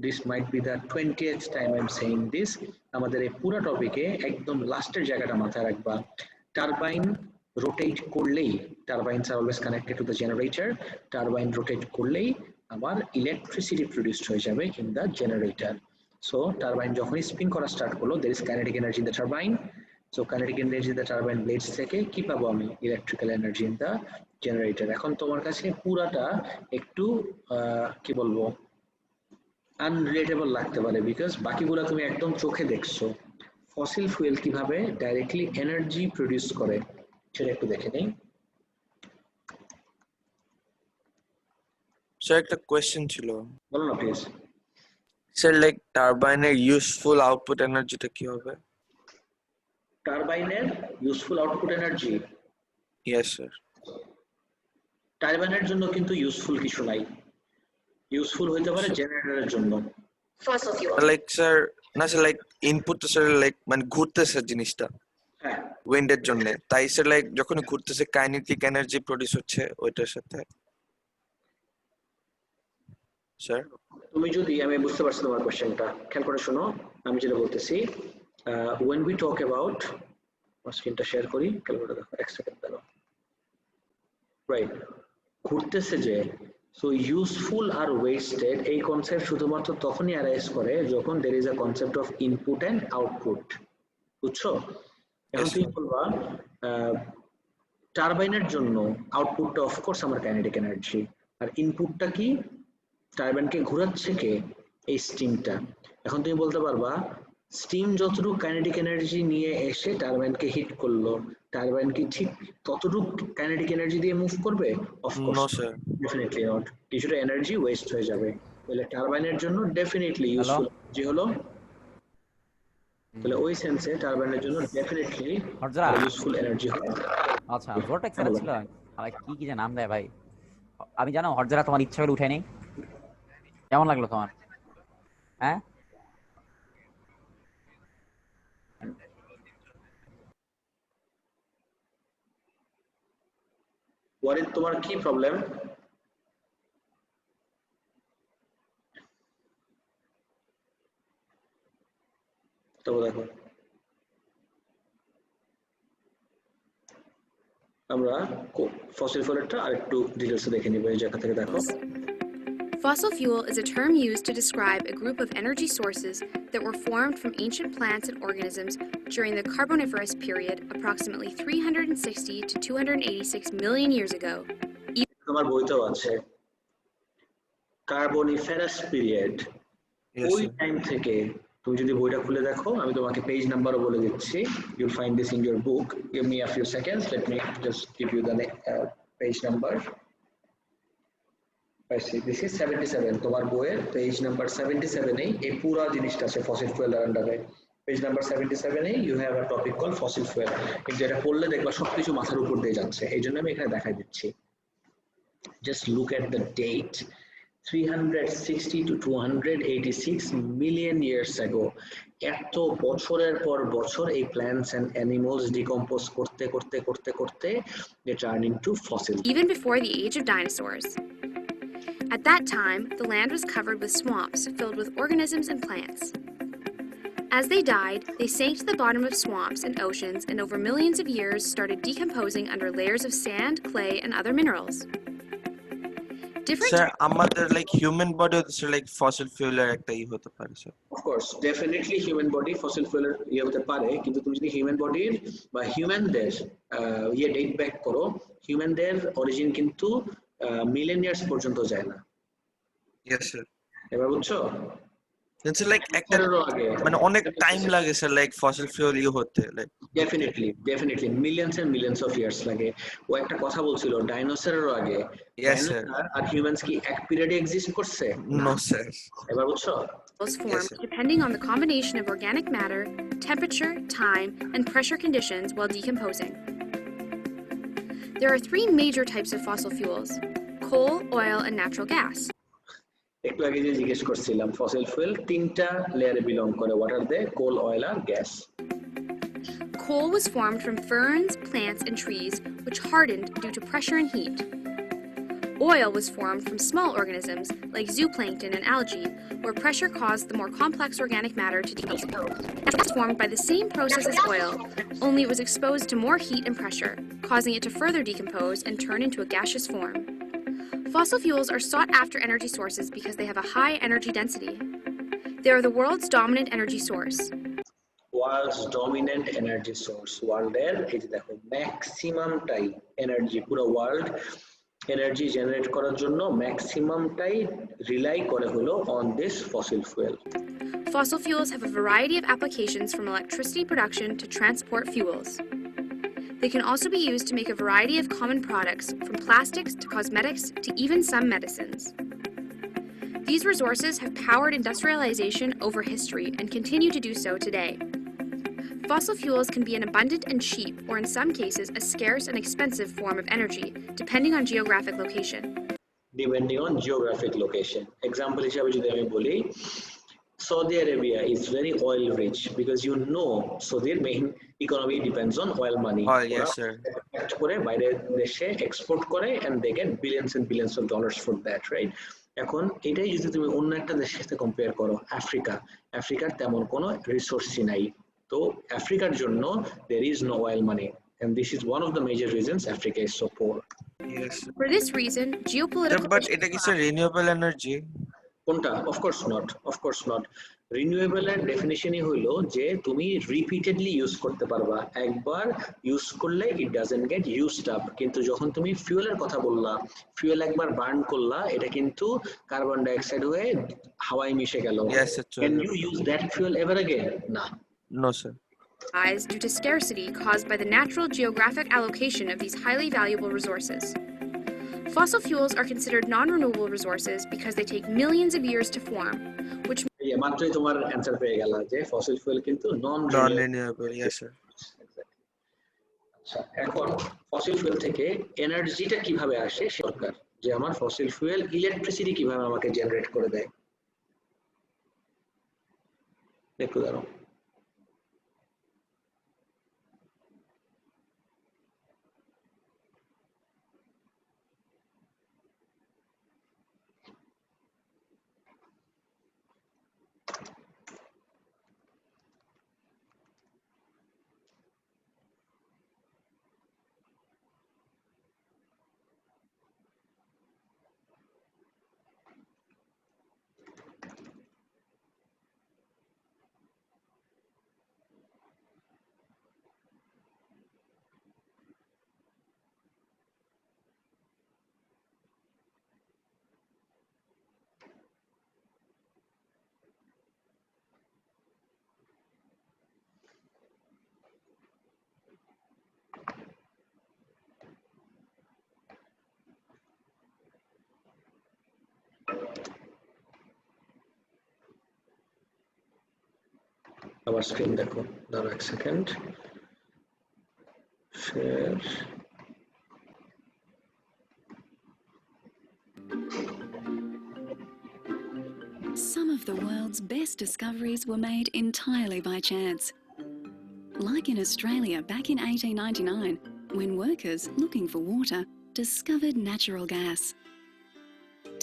this might be the 20th time I'm saying this, আমাদের এই পুরো টপিকে একদম লাস্টের জায়গাটা মাথায় রাখবা। টারবাইন রোটেট করলেই, turbines are always connected to the generator, turbine rotate করলেই আমার ইলেকট্রিসিটি প্রডিউসড হয়ে যাবে in the generator. So turbine যখনই স্পিন করা স্টার্ট করলো, there is kinetic energy in the turbine. So kinetic energy in the turbine blades থেকে কি পাবো আমি? Electrical energy in the generator. এখন তোমার কাছে পুরাটা একটু কি বলবো, আনরিলেটেবল লাগতে পারে, বিকজ বাকিগুলা তুমি একদম চোখে দেখছো। ফসিল ফুয়েল কিভাবে ডাইরেক্টলি এনার্জি প্রডিউস করে সেটা একটু দেখে নেই। স্যার একটা কোয়েশ্চেন ছিল। বলো না প্লিজ। স্যার লাইক টারবাইনের ইউজফুল আউটপুট এনার্জিটা কি হবে? টারবাইনের useful output energy? Yes sir. টারবাইনের জন্য কিন্তু ইউজফুল কিছু নাই, ইউজফুল হইতে পারে জেনারেটরের জন্য। লাইক স্যার, না sir, like input sir, like মানে ঘুরতেছে জিনিসটা হ্যাঁ, উইন্ডের জন্য, তাই স্যার লাইক যখন ঘুরতেছে কাইনেটিক এনার্জি প্রডিউস হচ্ছে ওইটার সাথে। স্যার তুমি যদি, আমি বুঝতে পারছি তোমার কোশ্চেনটা, খেয়াল করে শোনো আমি যেটা বলতেছি। when we talk about, স্ক্রিনটা শেয়ার করি, খেয়াল করে দেখো, এক সেকেন্ড দাঁড়াও। রাইট, ঘুরতেছে যে, সো ইউজফুল আর ওয়েস্টেড এই কনসেপ্ট শুধুমাত্র তখনই অ্যারাইজ করে যখন there is a concept of input and output, বুঝছো? এখন তুমি বলবা টারবাইনের জন্য আউটপুটটা অফকোর্স আমার কাইনেটিক এনার্জি, আর ইনপুটটা কি? টারবাইনকে ঘোরাচ্ছে কে? এই স্টিমটা। এখন তুমি বলতে পারবা স্টিম যতটুকু কাইনেটিক এনার্জি নিয়ে এসে টারবাইনকে হিট করলো, টারবাইন কি ঠিক ততটুকু কাইনেটিক এনার্জি দিয়ে মুভ করবে? Of course no sir, definitely not, কিছুটা এনার্জি ওয়েস্ট হয়ে যাবে। তাহলে টারবাইনের জন্য ডেফিনেটলি ইউজফুল এনার্জি হলো, তাহলে ওই সেন্সে টারবাইনের জন্য ডেফিনেটলি ইউজফুল এনার্জি হবে। আচ্ছা, ভোরটেক্স এর ছিল ভাই, কি যে নাম দেয় ভাই, আমি জানো হরজারা তোমার ইচ্ছা করে উঠাই নেই, কেমন লাগলো তোমার? হ্যাঁ, ওয়ারিদ তোমার কি প্রবলেম? তো দেখো আমরা ফসিল ফুয়েলটা আরেকটু ডিটেইলসে দেখে নিব এই জায়গা থেকে দেখো Fossil fuel is a term used to describe a group of energy sources that were formed from ancient plants and organisms during the Carboniferous period approximately 360 to 286 million years ago. তোমার বইতেও আছে Carboniferous period Yes, ওই sir. Time থেকে তুমি যদি বইটা খুলে দেখো আমি তোমাকে পেজ নাম্বারও বলে দিচ্ছি you'll find this in your book give me a few seconds let me just give you the page number I see this is 77 তোমার বইয়ের পেজ নাম্বার 77 এ এই পুরো জিনিসটা আছে ফসিল ফুয়েল আন্ডারে page number 77 A you have a topic called fossil fuel কিন্তু এটা পড়লে দেখবা সবকিছু মাথার উপর দিয়ে যাচ্ছে এইজন্য আমি এখানে দেখাই দিচ্ছি just look at the date 360 to 286 million years ago এত বছরের পর বছর এই plants and animals decompose করতে করতে করতে করতে they turn into fossils Even before the age of dinosaurs. At that time, the land was covered with swamps filled with organisms and plants. As they died, they sank to the bottom of swamps and oceans and over millions of years started decomposing under layers of sand, clay, and other minerals. Different Sir, আমাদের like human body হচ্ছে like fossil fuel এর একটা হতে পারে sir of course definitely human body fossil fuel হতে পারে কিন্তু তুমি যদি human body বা humanদের date back করো humanদের origin কিন্তু million years পর্যন্ত যায় না yes sir এবার বুঝছো it's like একটা মানে অনেক টাইম লাগে স্যার like fossil fuel হতে like definitely millions and millions of years লাগে ও একটা কথা বলছিল ডাইনোসরেরও আগে Yes, sir. ডাইনোসর আর হিউম্যানস কি এক পিরিয়ডে এক্সিস্ট করছে no sir এবার বুঝছো was formed sir. depending on the combination of organic matter, temperature, time, and pressure conditions while decomposing. There are three major types of fossil fuels: coal, oil, and natural gas. একটু আগে যে জিজ্ঞেস করছিলাম fossil fuel তিনটা লেয়ারে belong করে what are they coal oil আর gas Coal was formed from ferns, plants, and trees, which hardened due to pressure and heat. Oil was formed from small organisms like zooplankton and algae, where pressure caused the more complex organic matter to decompose. Natural gas was formed by the same process as oil, only it was exposed to more heat and pressure, causing it to further decompose and turn into a gaseous form. Fossil fuels are sought after energy sources because they have a high energy density. They are the world's dominant energy source. World's dominant energy source ওয়ার্ল্ডের এই যে দেখো ম্যাক্সিমামটাই energy পুরো world energy generate করার জন্য ম্যাক্সিমামটাই rely করে হলো on this fossil fuel Fossil fuels have a variety of applications from electricity production to transport fuels. They can also be used to make a variety of common products, from plastics to cosmetics to even some medicines. These resources have powered industrialization over history and continue to do so today. Fossil fuels can be an abundant and cheap, or in some cases, a scarce and expensive form of energy, depending on geographic location. depending on geographic location example হিসেবে যদি আমি বলি Saudi Arabia is very oil rich because you know Saudi's main economy depends on oil money. Oh, yes, sir. Export করে বাইরে দেশে export করে and they get billions and billions of dollars for that, right? এখন এটাই যদি তুমি অন্য একটা দেশের সাথে কম্পেয়ার করো আফ্রিকার তেমন কোনো রিসোর্সই নাই তো আফ্রিকার জন্য there is no oil money and this is one of the major reasons Africa is so poor. yes sir. For this reason, geopolitical but এটা কি স্যার renewable energy কোনটা of course not রিনিউয়েবল এর ডেফিনিশনই হলো যে তুমি repeatedly use করতে পারবা একবার ইউজ করলে it doesn't gate used up কিন্তু যখন তুমি ফুয়েলের কথা বললা ফুয়েল একবার বার্ন করলা এটা কিন্তু কার্বন ডাই অক্সাইড হয়ে হাওয়ায় মিশে গেল Yes, it's can true. You use that fuel ever again না no sir rise due to scarcity caused by the natural geographic allocation of these highly valuable resources. Fossil fuels are considered non-renewable resources because they take millions of years to form, which মাত্রই তোমার answer পেয়ে গেল যে fossil fuel কিন্তু নন non-renewable yes sir আচ্ছা এখন fossil fuel থেকে এনার্জিটা কিভাবে আসে সরকার যে আমার ফসিল ফুয়েল ইলেকট্রিসিটি কিভাবে আমাকে জেনারেট করে দেয় একটু দাঁড়াও আবার স্ক্রিন দেখো, দাঁড়াও এক second, share. Some of the world's best discoveries were made entirely by chance. Like in Australia back in 1899, when workers looking for water discovered natural gas.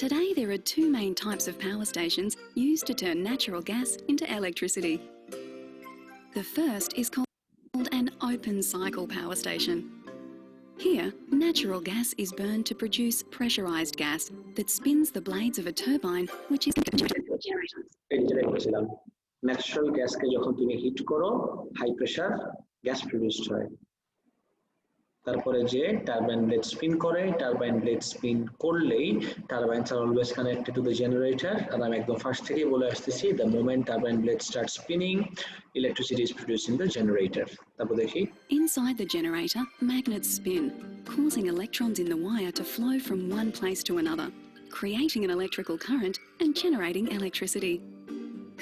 Today there are two main types of power stations used to turn natural gas into electricity. The first is called an open cycle power station. Here, natural gas is burned to produce pressurized gas that spins the blades of a turbine, which is natural গ্যাসকে যখন তুমি hit করো, high pressure gas produced হয়। তারপরে যে turbine blade spin করে, turbine blade spin করলেই turbines are always connected to the generator. আর আমি একদম ফার্স্ট থেকেই বলে আসতেছি, the moment turbine blade start spinning, electricity is produced in the generator. তারপর দেখি, inside the generator, magnets spin, causing electrons in the wire to flow from one place to another, creating an electrical current and generating electricity.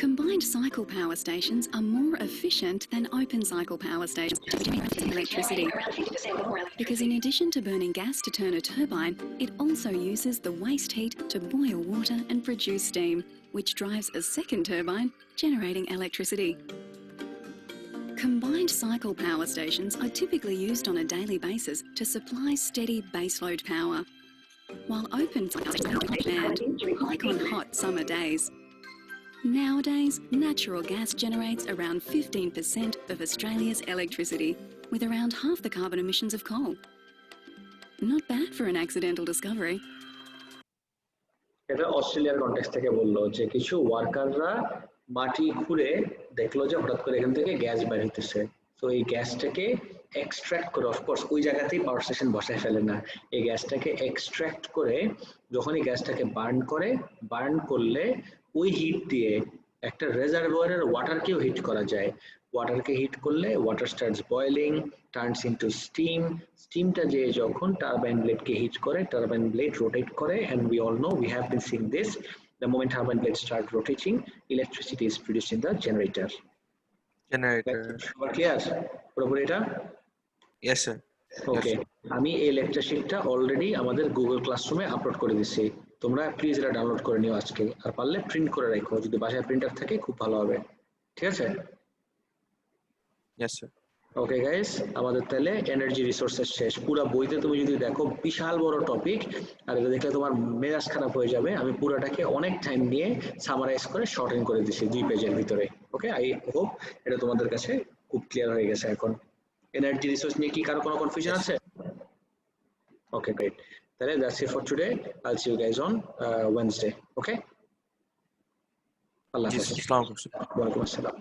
Combined cycle power stations are more efficient than open cycle power stations to generate electricity, because in addition to burning gas to turn a turbine, it also uses the waste heat to boil water and produce steam, which drives a second turbine, generating electricity. Combined cycle power stations are typically used on a daily basis to supply steady baseload power, while open cycle stations are banned, like on hot summer days. Nowadays, natural gas generates around 15% of Australia's electricity, with around half the carbon emissions of coal. Not bad for an accidental discovery. এটা অস্ট্রেলিয়ার context থেকে বললো যে কিছু ওয়ার্কাররা মাটি খুঁড়ে দেখলো যে হঠাৎ করে এখান থেকে গ্যাস বের হইতেছে। তো এই গ্যাসটাকে এক্সট্রাক্ট করে, অফকোর্স ওই জায়গাতেই পাওয়ার স্টেশন বসায় ফেলে না, এই গ্যাসটাকে এক্সট্রাক্ট করে যখন এই গ্যাসটাকে বার্ন করে, বার্ন করলে ওই হিট দিয়ে একটা রেজারভয়ারের ওয়াটারকেও হিট করা যায়। ওয়াটারকে হিট করলে water starts boiling, turns into steam. স্টিমটা যে যখন টারবাইন ব্লেডকে হিট করে, টারবাইন ব্লেড রোটেট করে, and we all know, we have been saying this, the moment turbine blades start rotating, electricity is produced in the generator. Clear? পুরোপুরি এটা? Yes sir. ওকে, আমি এই লেকচার শিটটা অলরেডি আমাদের Google ক্লাসরুমে upload করে দিচ্ছি, তোমরা প্লিজ এটা ডাউনলোড করে নিও আজকে, আর পারলে প্রিন্ট করে রাখো, যদি বাসায় প্রিন্টার থাকে খুব ভালো হবে, ঠিক আছে? Yes sir. ওকে গাইস, আমাদের তাহলে এনার্জি রিসোর্সেস শেষ। পুরো বইতে তুমি যদি দেখো বিশাল বড় টপিক, আর এটা দেখলে তোমার মেজাজ খারাপ হয়ে যাবে। আমি পুরোটাকে অনেক টাইম নিয়ে সামারাইজ করে শর্টেন করে দিচ্ছি 2 পেজের ভিতরে। ওকে, আই হোপ এটা তোমাদের কাছে খুব ক্লিয়ার হয়ে গেছে এখন। এনার্জি রিসোর্স নিয়ে কি কারো কোনো কনফিউশন আছে? ওকে গ্রেট, তাহলে that's it for today. I'll see you guys on Wednesday. Okay, আল্লাহ হাফেজ। আসসালামু আলাইকুম। ওয়ালাইকুম আসসালাম।